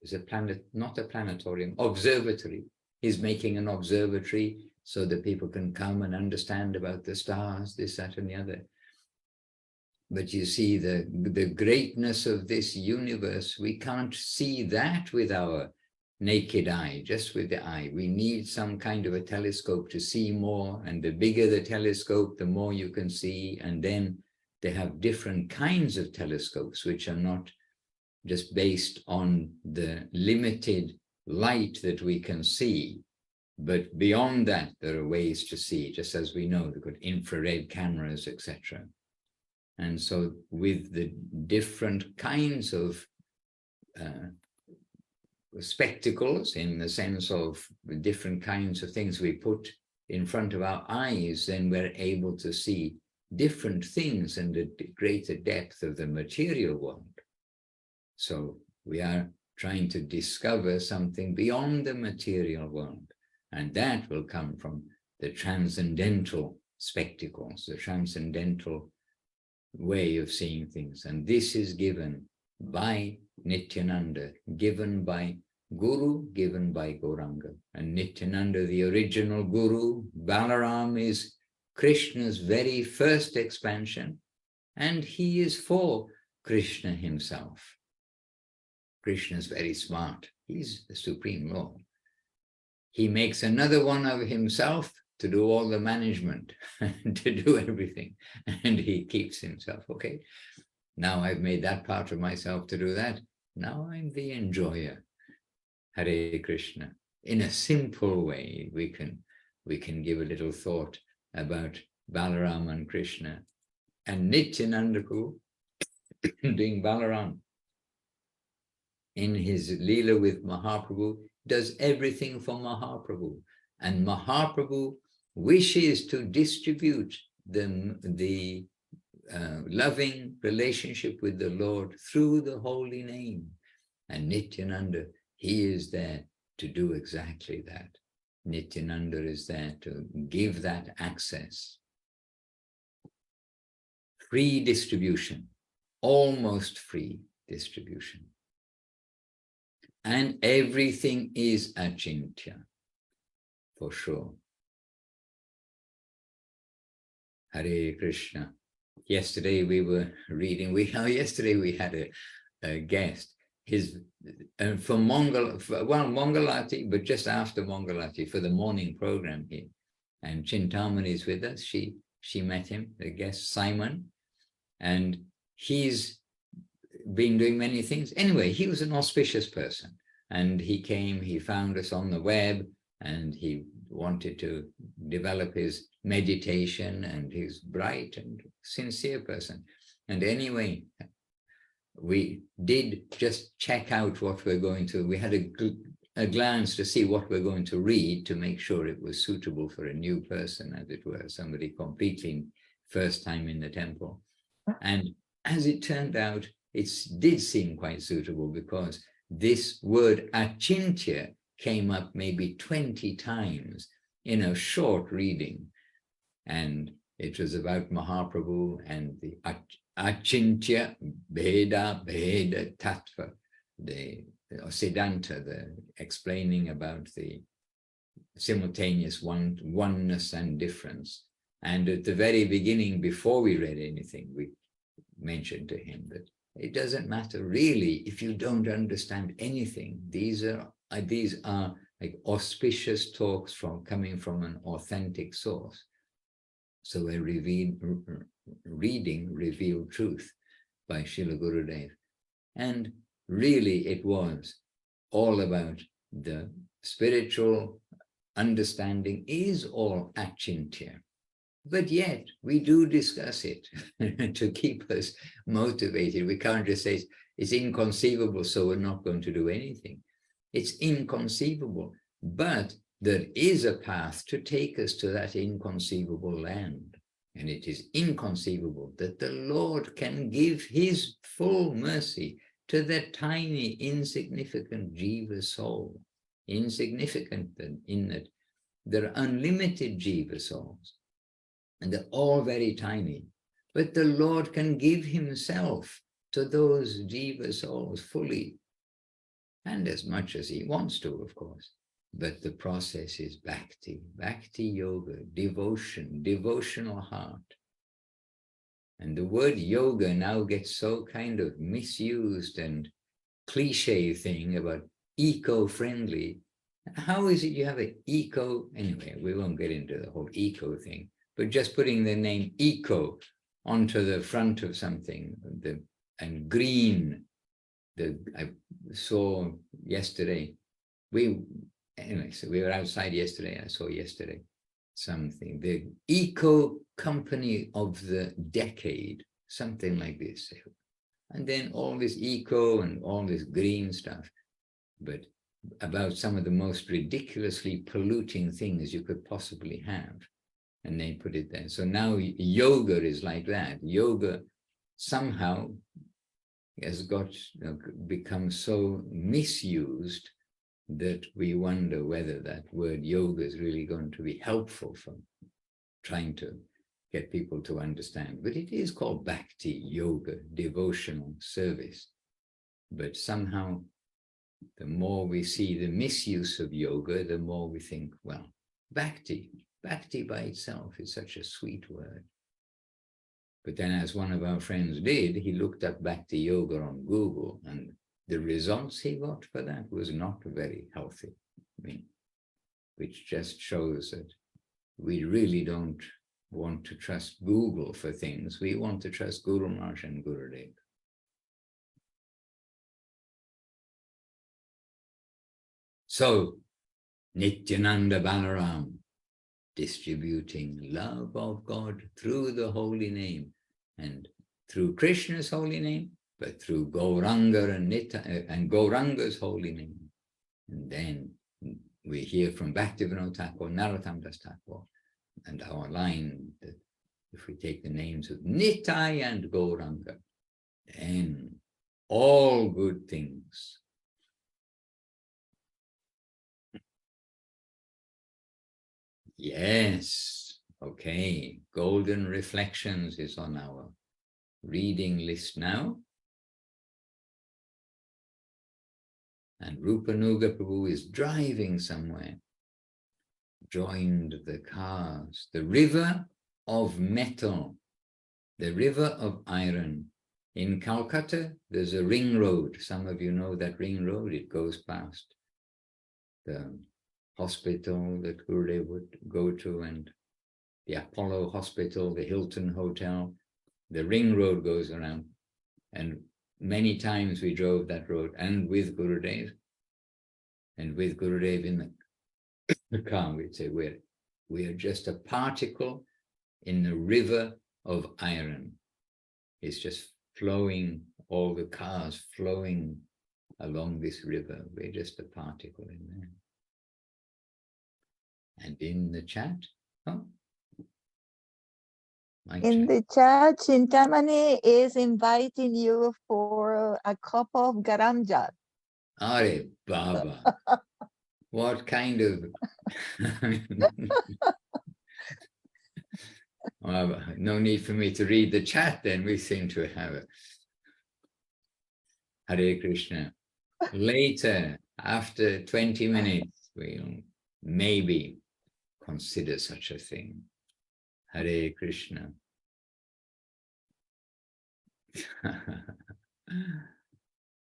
is a planet, not a planetarium, observatory. He's making an observatory so that people can come and understand about the stars, this, that, and the other. But you see the greatness of this universe, we can't see that with our naked eye, just with the eye. We need some kind of a telescope to see more, and the bigger the telescope, the more you can see. And then they have different kinds of telescopes, which are not just based on the limited light that we can see, but beyond that, there are ways to see, just as we know, they've got infrared cameras, etc. And so with the different kinds of spectacles, in the sense of the different kinds of things we put in front of our eyes, then we're able to see different things in the greater depth of the material world. So we are trying to discover something beyond the material world, and that will come from the transcendental spectacles, the transcendental way of seeing things. And this is given by Nityananda, given by Guru, given by Gauranga. And Nityananda, the original Guru, Balaram is Krishna's very first expansion, and he is for Krishna himself. Krishna's very smart. He's the Supreme Lord. He makes another one of himself to do all the management, to do everything, and he keeps himself. Okay, now I've made that part of myself to do that. Now I'm the enjoyer. Hare Krishna. In a simple way, we can give a little thought about Balaram and Krishna, and Nityananda doing Balaram. in his Leela with Mahaprabhu, does everything for Mahaprabhu. And Mahaprabhu wishes to distribute the loving relationship with the Lord through the holy name. And Nityananda, he is there to do exactly that. Nityananda is there to give that access. Free distribution, almost free distribution. And everything is achintya, for sure. Hare Krishna. Yesterday we were reading, yesterday we had a guest, from Mongalati, but just after Mongalati for the morning program here. And Chintamani is with us. She met him, the guest Simon, and he's been doing many things. Anyway, he was an auspicious person, and he came, he found us on the web, and he wanted to develop his meditation, and he's bright and sincere person. And anyway, we did just check out what we're going to, we had a glance to see what we're going to read to make sure it was suitable for a new person, as it were, somebody completely first time in the temple. And as it turned out, it did seem quite suitable, because this word achintya came up maybe 20 times in a short reading. And it was about Mahaprabhu and the achintya bheda tattva, the Siddhanta, the explaining about the simultaneous oneness and difference. And at the very beginning, before we read anything, we mentioned to him that it doesn't matter really if you don't understand anything. These are like auspicious talks coming from an authentic source. So we're reading Revealed Truth by Srila Gurudev. And really it was all about the spiritual understanding is all achintya. But yet we do discuss it to keep us motivated. We can't just say it's inconceivable, so we're not going to do anything. It's inconceivable, but there is a path to take us to that inconceivable land. And it is inconceivable that the Lord can give his full mercy to the tiny, insignificant jiva soul. Insignificant in that there are unlimited jiva souls. And they're all very tiny. But the Lord can give himself to those jiva souls fully. And as much as he wants to, of course. But the process is bhakti, bhakti yoga, devotion, devotional heart. And the word yoga now gets so kind of misused and cliche thing about eco-friendly. How is it you have an eco? Anyway, we won't get into the whole eco thing. But just putting the name eco onto the front of something, and green, I saw yesterday, anyway, so we were outside yesterday, I saw yesterday something, the eco company of the decade, something like this. And then all this eco and all this green stuff, but about some of the most ridiculously polluting things you could possibly have. And they put it there. So now yoga is like that. Yoga somehow has become so misused that we wonder whether that word yoga is really going to be helpful for trying to get people to understand. But it is called bhakti yoga, devotional service. But somehow, the more we see the misuse of yoga, the more we think, well, bhakti by itself is such a sweet word. But then, as one of our friends did, he looked up bhakti yoga on Google, and the results he got for that was not very healthy. I mean, which just shows that we really don't want to trust Google for things. We want to trust Guru Maharaj and Gurudev. So, Nityananda Balaram, distributing love of God through the holy name, and through Krishna's holy name, but through Gauranga and Nita and Gauranga's holy name. And then we hear from Bhaktivinoda Thakur, Narottam Das Thakur, and our line that if we take the names of Nitai and Gauranga, then all good things. Yes, okay. Golden Reflections is on our reading list now. And Rupanuga Prabhu is driving somewhere, joined the cars. The river of metal, the river of iron. In Calcutta, there's a ring road. Some of you know that ring road. It goes past the hospital that Gurudev would go to, and the Apollo Hospital, the Hilton Hotel. The ring road goes around, and many times we drove that road, and with Gurudev in the car, we'd say we are just a particle in the river of iron. It's just flowing, all the cars flowing along this river. We're just a particle in there. And in the chat, in the chat, Chintamani is inviting you for a cup of garam jar. Are Baba, what kind of... Well, no need for me to read the chat then, we seem to have it. Hare Krishna. Later, after 20 minutes, we'll maybe consider such a thing. Hare Krishna.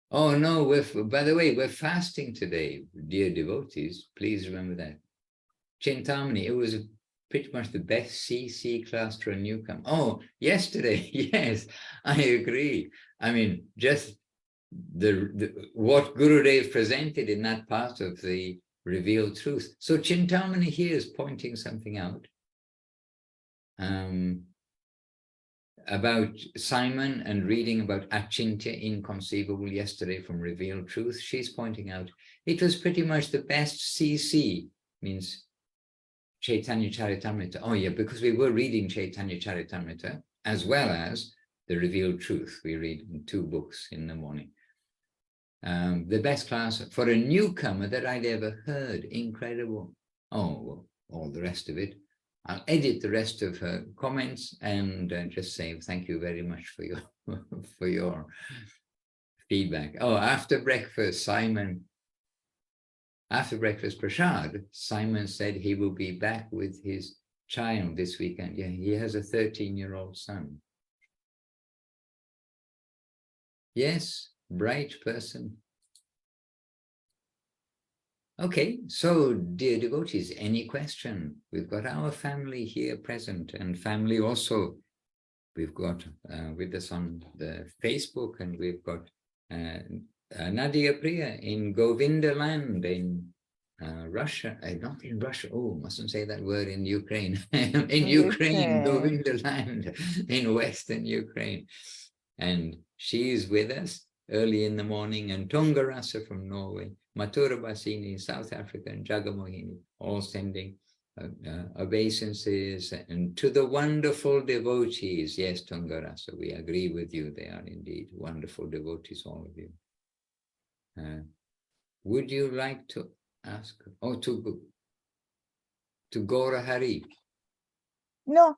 Oh no, by the way, we're fasting today, dear devotees. Please remember that. Chintamani, it was pretty much the best CC class for a newcomer. Oh, yesterday, yes, I agree. I mean, just what Gurudev presented in that part of the revealed truth. So Chintamani here is pointing something out about Simon and reading about Achintya, inconceivable, yesterday from Revealed Truth. She's pointing out it was pretty much the best CC, means Chaitanya Charitamrita. Oh yeah, because we were reading Chaitanya Charitamrita as well as the Revealed Truth. We read in 2 books in the morning. The best class for a newcomer that I'd ever heard. Incredible. Oh, well, all the rest of it. I'll edit the rest of her comments and just say thank you very much for your for your feedback. Oh, after breakfast, Prashad, Simon said he will be back with his child this weekend. Yeah, he has a 13-year-old son. Yes, bright person. Okay, so dear devotees, any question? We've got our family here present, and family also we've got with us on the Facebook, and we've got Nadia Priya in Govinda land in Russia, not in Russia, oh, mustn't say that word, in Ukraine, in Ukraine, Govinda land in Western Ukraine. And she's with us early in the morning, and Tungarasa from Norway, Mathura Basini, South Africa, and Jagamohini, all sending obeisances. And to the wonderful devotees, yes, Tungarasa, we agree with you, they are indeed wonderful devotees, all of you. Would you like to ask, to Gaura Hari? No.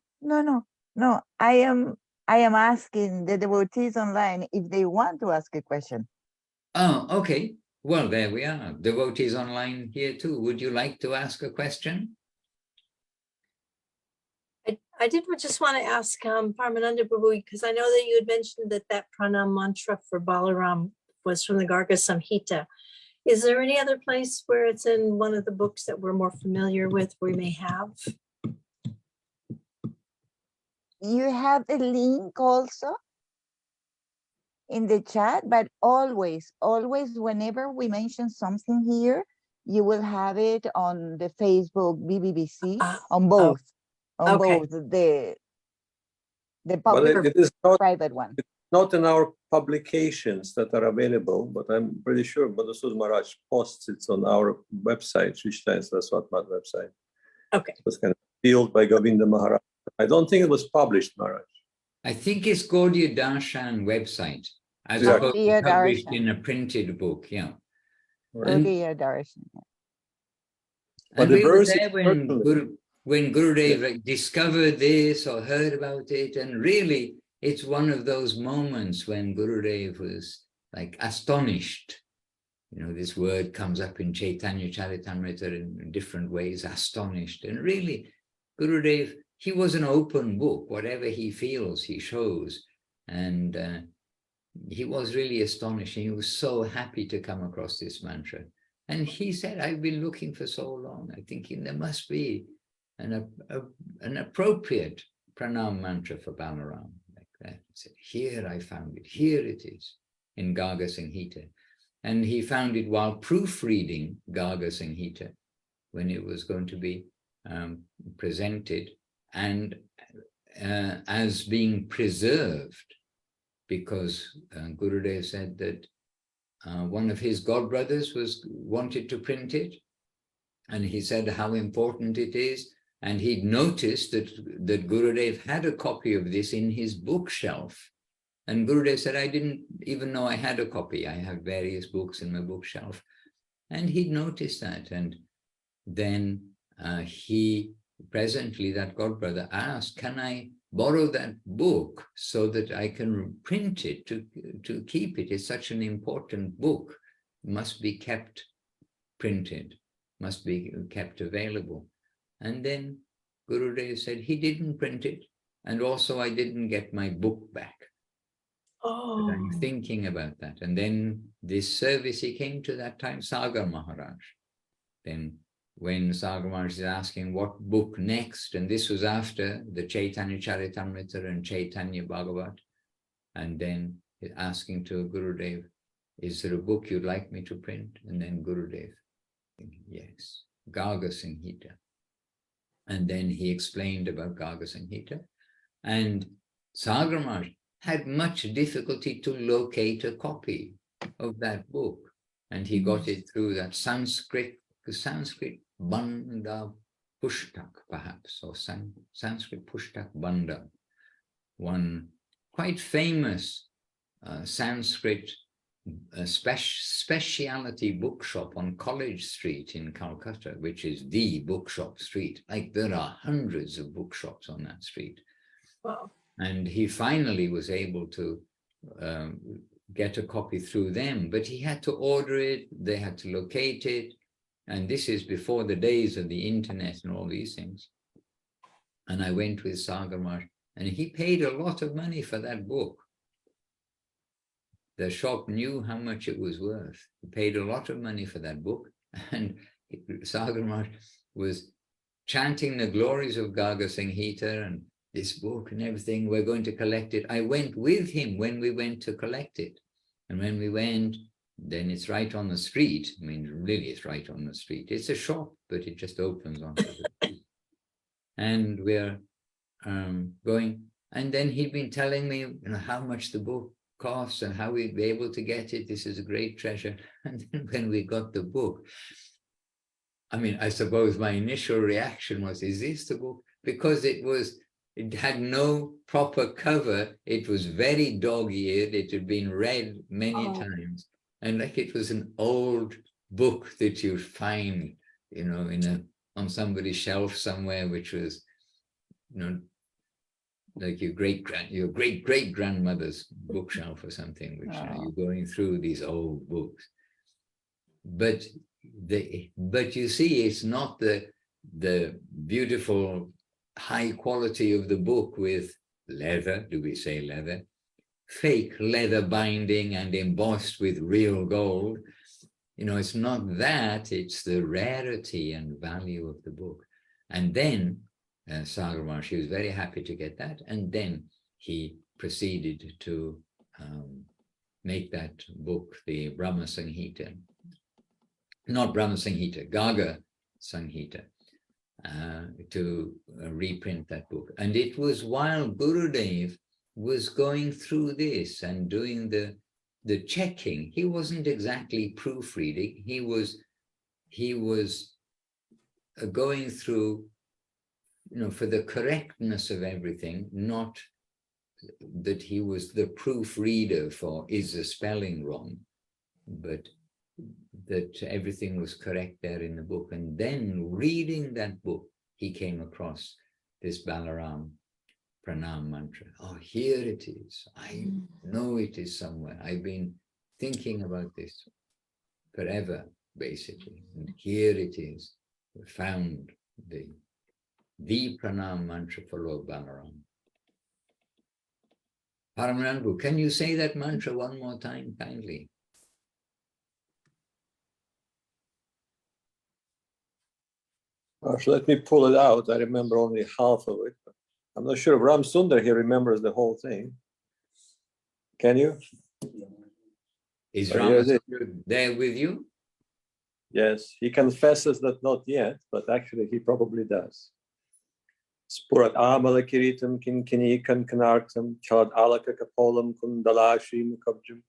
I am asking the devotees online if they want to ask a question. Oh, okay. Well, there we are. Devotees online here too. Would you like to ask a question? I did just want to ask Paramananda Prabhu, because I know that you had mentioned that pranam mantra for Balaram was from the Garga Samhita. Is there any other place where it's in one of the books that we're more familiar with we may have? You have the link also in the chat, but always, whenever we mention something here, you will have it on the Facebook BBBC, on both, both the public or private one. not in our publications that are available, but I'm pretty sure Madhusud Maharaj posts it on our website, Shrishta Saraswatmat website. Okay. It was kind of sealed by Govinda Maharaj. I don't think it was published, Maharaj. I think it's Gaudiya Darshan website, as Yeah. opposed to Gaudiya published Darshan. in a printed book, yeah. Right. And, Gaudiya Darshan. But and the we were verse is there when Gurudev discovered this or heard about it, and really it's one of those moments when Gurudev was like astonished. You know, this word comes up in Chaitanya Charitamrita in different ways, astonished. And really, Gurudev, he was an open book. Whatever he feels, he shows. And he was really astonishing. He was so happy to come across this mantra. And he said, I've been looking for so long. I'm thinking there must be an appropriate pranam mantra for Balaram. Like that. He said, here I found it. Here it is in Garga Sanghita. And he found it while proofreading Garga Sanghita when it was going to be presented and as being preserved, because Gurudev said that one of his godbrothers wanted to print it, and he said how important it is, and he'd noticed that Gurudev had a copy of this in his bookshelf. And Gurudev said, I didn't even know I had a copy. I have various books in my bookshelf. And he'd noticed that. And then he presently, that godbrother, asked, can I borrow that book so that I can print it, to keep it? It's such an important book. It must be kept printed, must be kept available. And then Gurudev said he didn't print it. And also I didn't get my book back. Oh. But I'm thinking about that. And then this service, he came to that time, Sagar Maharaj. Then when Sagar Maharaj is asking what book next, and this was after the Chaitanya Charitamrita and Chaitanya Bhagavat, and then asking to Gurudev, is there a book you'd like me to print? And then Gurudev, yes, Garga Sanghita. And then he explained about Garga Sanghita. And Sagar Maharaj had much difficulty to locate a copy of that book. And he got it through that Sanskrit Banda Pushtak, perhaps, or Sanskrit Pushtak Banda, one quite famous Sanskrit specialty bookshop on College Street in Calcutta, which is the bookshop street. Like there are hundreds of bookshops on that street. Wow. And he finally was able to get a copy through them, but he had to order it, they had to locate it. And this is before the days of the internet and all these things. And I went with Sagar Maharaj, and he paid a lot of money for that book. The shop knew how much it was worth. He paid a lot of money for that book. And Sagar Maharaj was chanting the glories of Garga Sanghita and this book and everything. We're going to collect it. I went with him when we went to collect it. And when we went, then it's right on the street. I mean, really, it's right on the street. It's a shop, but it just opens onto the street. And we're going. And then he'd been telling me, how much the book costs and how we'd be able to get it. This is a great treasure. And then when we got the book, I mean, I suppose my initial reaction was, is this the book? Because it had no proper cover. It was very dog-eared. It had been read many times. And like it was an old book that you'd find, on somebody's shelf somewhere, which was, like your great grandmother's bookshelf or something, which you're going through these old books. But you see, it's not the beautiful high quality of the book with leather. Do we say leather? Fake leather binding and embossed with real gold. It's not that, it's the rarity and value of the book. And then Sagar Maharaj, he was very happy to get that. And then he proceeded to make that book, the Brahma Sanghita, not Brahma Sanghita, Garga Sanghita, to reprint that book. And it was while Gurudev was going through this and doing the checking. He wasn't exactly proofreading. He was going through, for the correctness of everything, not that he was the proofreader for is the spelling wrong, but that everything was correct there in the book. And then reading that book, he came across this Balaram Pranam mantra. Oh, here it is. I know it is somewhere. I've been thinking about this forever, basically. And here it is. We found the Pranam mantra for Lord Balaram. Paramanandu, can you say that mantra one more time, kindly? Gosh, let me pull it out. I remember only half of it. I'm not sure if Ram Sundar here remembers the whole thing. Can you? Is Ram Sundar there with you? Yes, he confesses that not yet, but actually he probably does. Spurat amala kiritam kinkini kankanartam chad alaka kapolam kundalashi mukabjam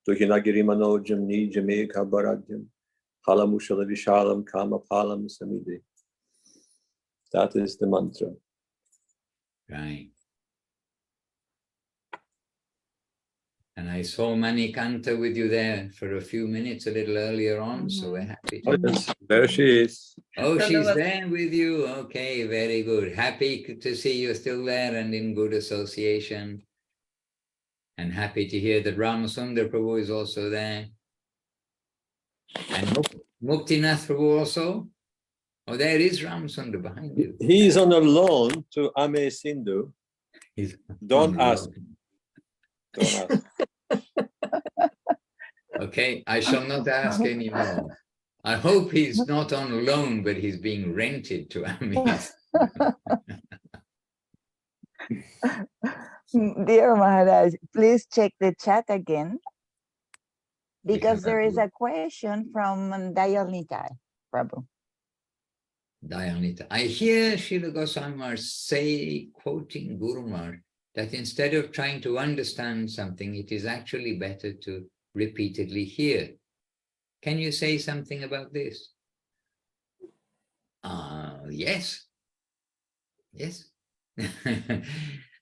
tuhinagiri manojam nijame kabarajam halamushala vishalam kama palam samide. That is the mantra. Right. And I saw Manikanta with you there for a few minutes a little earlier on, so we're happy. Oh, yes, there she is. Oh, she's there with you. Okay, very good. Happy to see you still there and in good association. And happy to hear that Ramasundar Prabhu is also there. And Muktinath Prabhu also. Oh, there is Ramasundar behind you. He's on a loan to Ame Sindhu. Don't ask. Don't ask. Okay, I shall not ask anymore. I hope he's not on loan, but he's being rented to Amis. Dear Maharaj, please check the chat again, because there is a question from Dayalnika Prabhu. Dayanita. I hear Srila Goswami Maharaj say, quoting Guru Maharaj, that instead of trying to understand something, it is actually better to repeatedly hear. Can you say something about this? Yes. Yes.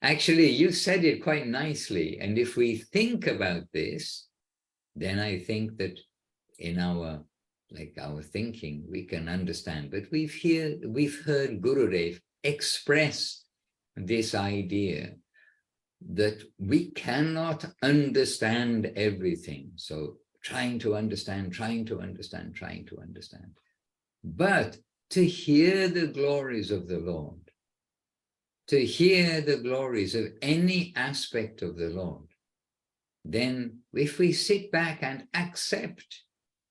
Actually, you said it quite nicely. And if we think about this, then I think that in our thinking, we can understand. But we've heard Gurudev express this idea that we cannot understand everything. So trying to understand. But to hear the glories of the Lord, to hear the glories of any aspect of the Lord, then if we sit back and accept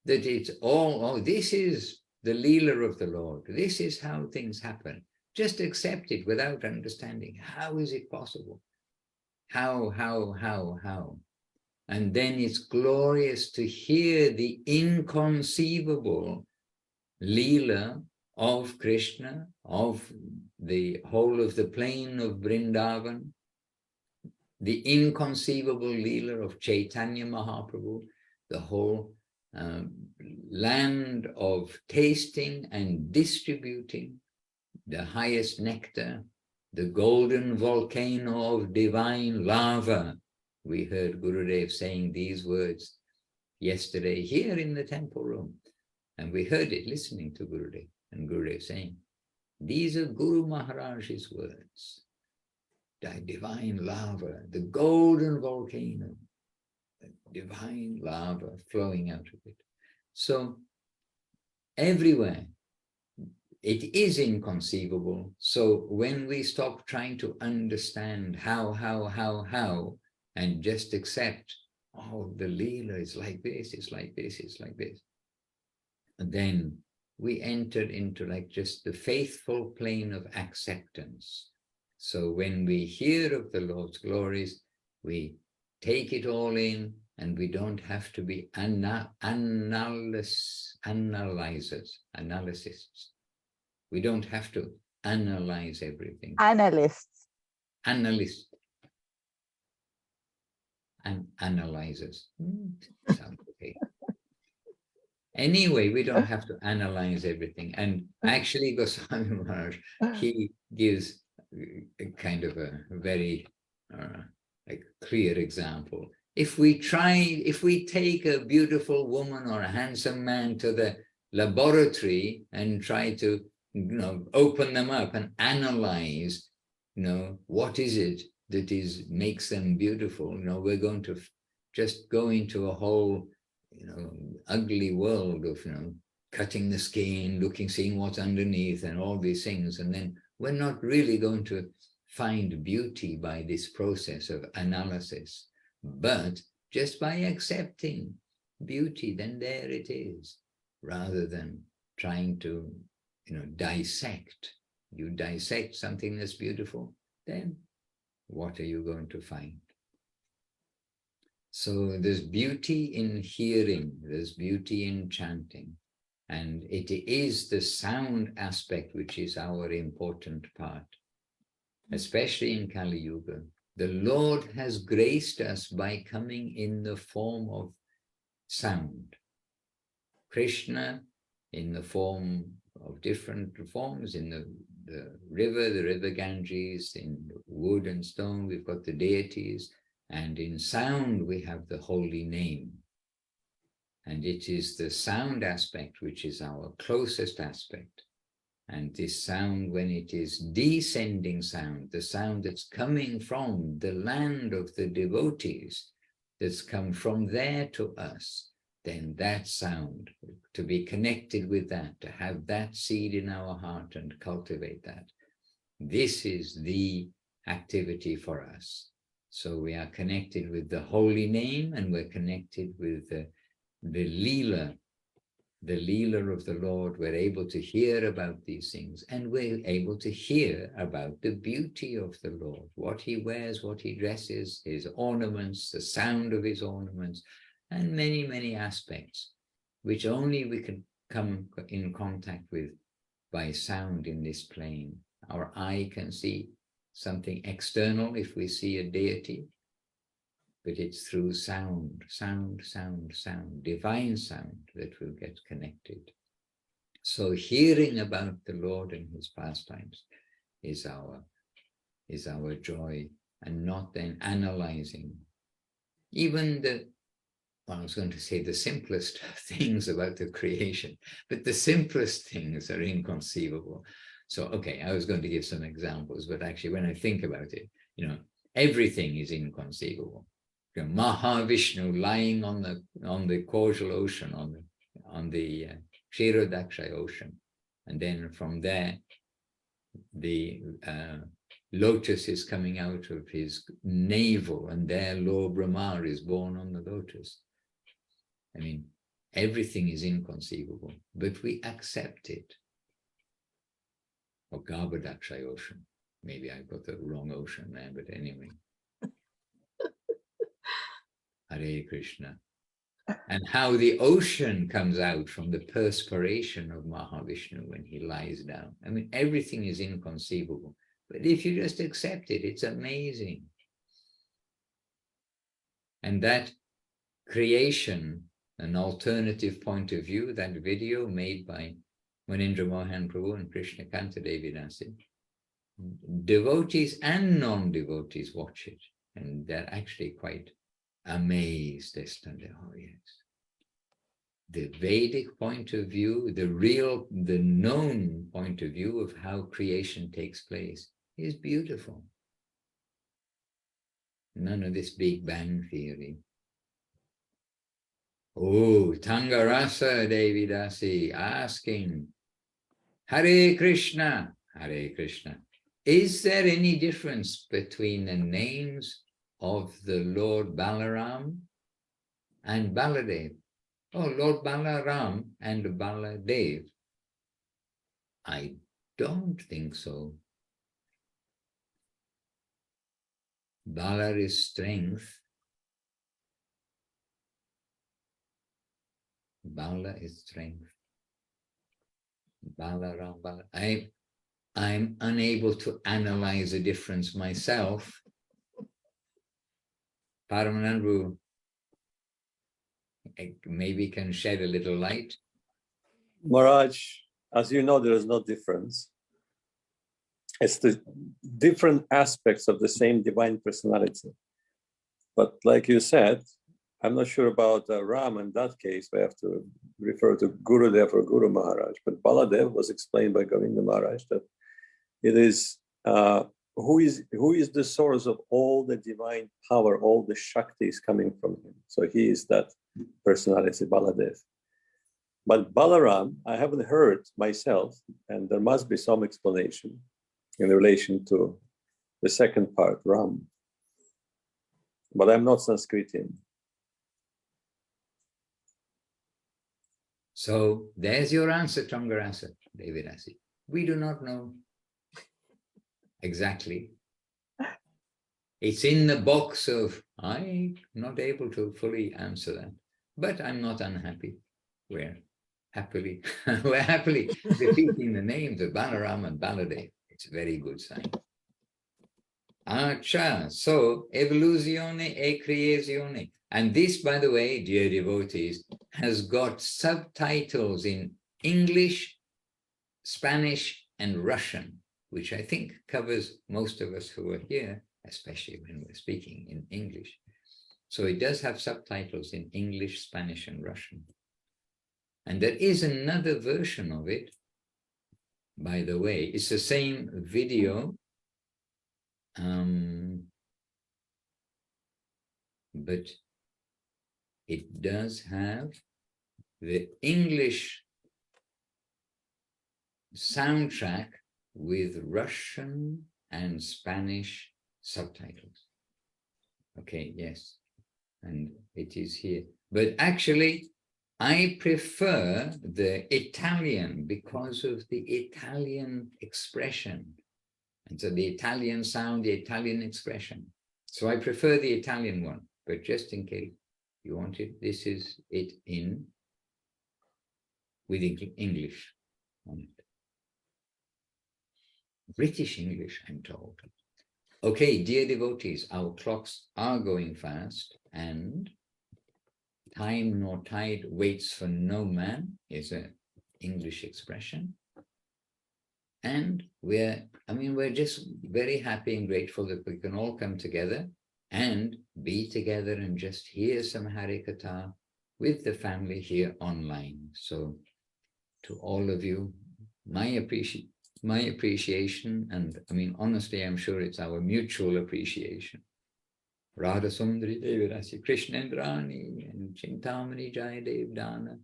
that it's all, this is the Leela of the Lord, this is how things happen, just accept it without understanding. How is it possible? How? And then it's glorious to hear the inconceivable Leela of Krishna, of the whole of the plain of Vrindavan, the inconceivable Leela of Chaitanya Mahaprabhu, the whole land of tasting and distributing the highest nectar, the golden volcano of divine lava. We heard Gurudev saying these words yesterday here in the temple room. And we heard it listening to Gurudev, and Gurudev saying, these are Guru Maharaj's words. The divine lava, the golden volcano, the divine lava flowing out of it. So everywhere, it is inconceivable. So when we stop trying to understand how, and just accept, oh, the Leela is like this, it's like this, it's like this. And then we enter into just the faithful plane of acceptance. So when we hear of the Lord's glories, we take it all in, and we don't have to be analysts. We don't have to analyze everything. Analysts. Analyst. and analyzers. Sounds okay. Anyway, we don't have to analyze everything. And actually, Goswami Maharaj, he gives a kind of a very clear example. If we take a beautiful woman or a handsome man to the laboratory and try to, open them up and analyze, what is it that makes them beautiful? We're going to just go into a whole, ugly world of, cutting the skin, seeing what's underneath and all these things. And then we're not really going to find beauty by this process of analysis, but just by accepting beauty, then there it is, rather than trying to, dissect. You dissect something that's beautiful, then what are you going to find? So there's beauty in hearing, there's beauty in chanting, and it is the sound aspect which is our important part, especially in Kali Yuga. The Lord has graced us by coming in the form of sound. Krishna in the form of different forms, in the river Ganges, in wood and stone, we've got the deities, and in sound we have the holy name. And it is the sound aspect which is our closest aspect. And this sound, when it is descending sound, the sound that's coming from the land of the devotees, that's come from there to us, then that sound, to be connected with that, to have that seed in our heart and cultivate that, this is the activity for us. So we are connected with the holy name, and we're connected with the Leela of the Lord. We're able to hear about these things, and we're able to hear about the beauty of the Lord, what he wears, what he dresses, his ornaments, the sound of his ornaments, and many, many aspects, which only we can come in contact with by sound in this plane. Our eye can see something external if we see a deity, but it's through sound, divine sound, that we'll get connected. So hearing about the Lord and his pastimes is our joy, and not then analyzing. Even I was going to say the simplest things about the creation, but the simplest things are inconceivable. So, okay, I was going to give some examples, but actually when I think about it, everything is inconceivable. Mahavishnu lying on the causal ocean, on the Kshirodaksha ocean, and then from there the lotus is coming out of his navel, and there Lord Brahma is born on the lotus. I mean, everything is inconceivable, but we accept it. Or Garbhodaksha ocean. Maybe I got the wrong ocean there, but anyway. Hare Krishna. And how the ocean comes out from the perspiration of Mahavishnu when he lies down. I mean, everything is inconceivable. But if you just accept it, it's amazing. And that creation, an alternative point of view, that video made by Munindra Mohan Prabhu and Krishna Kanta Devidasi, devotees and non-devotees watch it, and they're actually quite amazed as to, oh yes, the Vedic point of view, the known point of view of how creation takes place is beautiful. None of this Big Bang theory. Oh, Tangarasa Devidasi asking, Hare Krishna, Hare Krishna. Is there any difference between the names of the Lord Balaram and Baladev? Oh, Lord Balaram and Baladev. I don't think so. Bala is strength. Bala is strength. Balaram, Bala. I'm unable to analyze the difference myself, Paramanandru maybe can shed a little light. Maharaj, as you know, there is no difference. It's the different aspects of the same divine personality. But like you said, I'm not sure about Ram in that case. We have to refer to Gurudev or Guru Maharaj. But Baladev was explained by Govinda Maharaj that it is who is the source of all the divine power, all the Shakti is coming from him. So he is that personality, Baladev. But Balaram, I haven't heard myself, and there must be some explanation in relation to the second part, Ram. But I'm not Sanskritin. So there's your answer, Tongarasa, Devidasi. We do not know exactly. It's in the box of, I'm not able to fully answer that, but I'm not unhappy. We're happily repeating the names of Balaram and Baladev. It's a very good sign. Acha, so evoluzione e creazione. And this, by the way, dear devotees, has got subtitles in English, Spanish, and Russian, which I think covers most of us who are here, especially when we're speaking in English. So it does have subtitles in English, Spanish, and Russian. And there is another version of it, by the way. It's the same video, but it does have the English soundtrack with Russian and Spanish subtitles. Okay, yes, and it is here. But actually, I prefer the Italian because of the Italian expression. And so the Italian sound, the Italian expression. So I prefer the Italian one, but just in case you want it, this is it in with English on it. British English, I'm told. Okay, dear devotees, our clocks are going fast, and time nor tide waits for no man is an English expression. And we're just very happy and grateful that we can all come together and be together and just hear some Harikatha with the family here online. So to all of you, my appreciation, and I mean, honestly, I'm sure it's our mutual appreciation. Radha Sundari Devirasi, Krishnendrani, and Chintamani Jayadev Dana,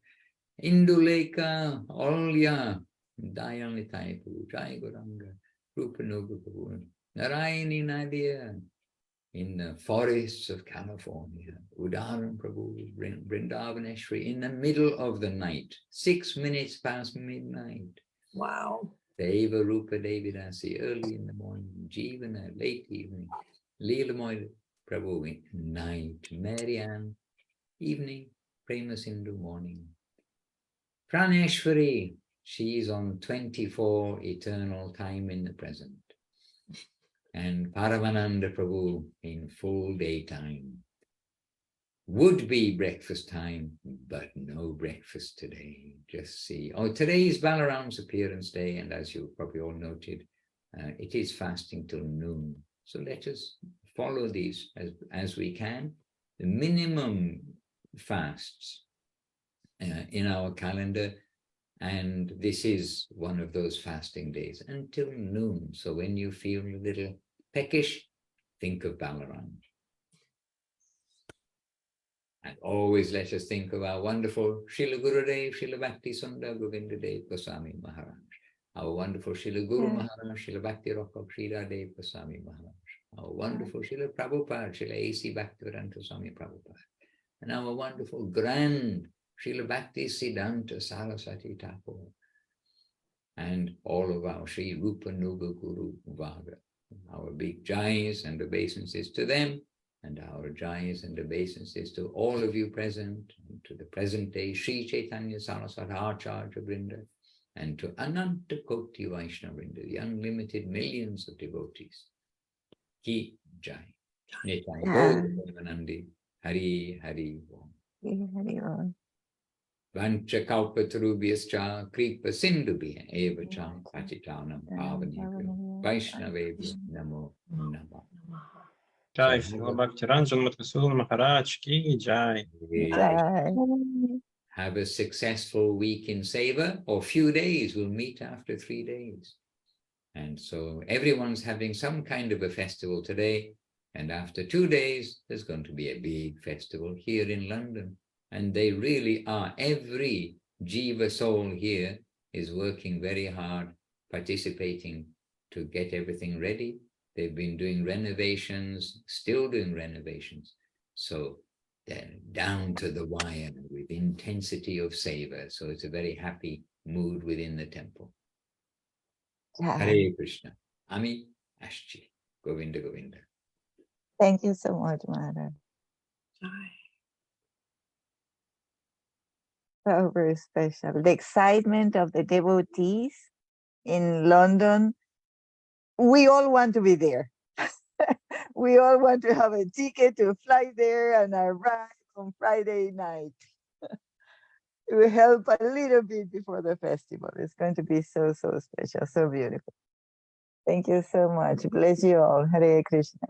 Induleka, Olya, Dayanitai Prabhu, Jai Guranga, Rupanuga Prabhu, Narayani Nadia, in the forests of California, Udaran Prabhu, Vrindavaneshwari, in the middle of the night, 6 minutes past midnight. Wow. Deva Rupa Devidasi, early in the morning, Jivana, late evening, Leelamoy Prabhu, night, Marianne, evening, Prema Sindhu, morning. Praneshwari, she's on 24 eternal time in the present. And Paramananda Prabhu in full daytime. Would be breakfast time, but no breakfast today. Just see. Oh, today is Balaram's appearance day, and as you probably all noted, it is fasting till noon. So let us follow these as we can. The minimum fasts in our calendar, and this is one of those fasting days until noon. So when you feel a little peckish, think of Balaram. And always let us think of our wonderful Srila Gurudev, Srila Bhakti Sundar Govinda Dev Goswami Maharaj. Our wonderful Srila Guru Maharaj, Srila Bhakti Rakab Srila Dev Goswami Maharaj. Our wonderful Srila Prabhupada, Srila A.C. Bhaktivedanta Swami Prabhupada. And our wonderful grand Srila Bhakti Siddhanta Saraswati Thakur. And all of our Sri Rupa Nuga Guru Vaga. Our big jais and obeisances to them, and our jais and obeisances to all of you present, and to the present day Sri Chaitanya Saraswati Acharya Vrinda, and to Ananta Koti Vaishnava Vrinda, the unlimited millions of devotees. Ki Jai. Nitai Yeah. Gauravanandi, Hari Hari Om. Hari Om. Vancha kalpatarubhyascha kripa sindhubhya evacha patitanam pavanebhyo Vaishnavebhyo namo namah. Jai Srila Bhaktiranjan Madhusudan Maharaj ki Jai. Jai. Have a successful week in Seva, or few days. We'll meet after 3 days. And so everyone's having some kind of a festival today. And after 2 days, there's going to be a big festival here in London. And they really are. Every Jiva soul here is working very hard, participating to get everything ready. They've been doing renovations, still doing renovations. So they're down to the wire with intensity of seva. So it's a very happy mood within the temple. Jai. Hare Krishna. Ami Ashchi. Govinda Govinda. Thank you so much, Maharaj. So very special. The excitement of the devotees in London. We all want to be there. We all want to have a ticket to fly there and arrive on Friday night. To help a little bit before the festival. It's going to be so, so special, so beautiful. Thank you so much. Bless you all. Hare Krishna.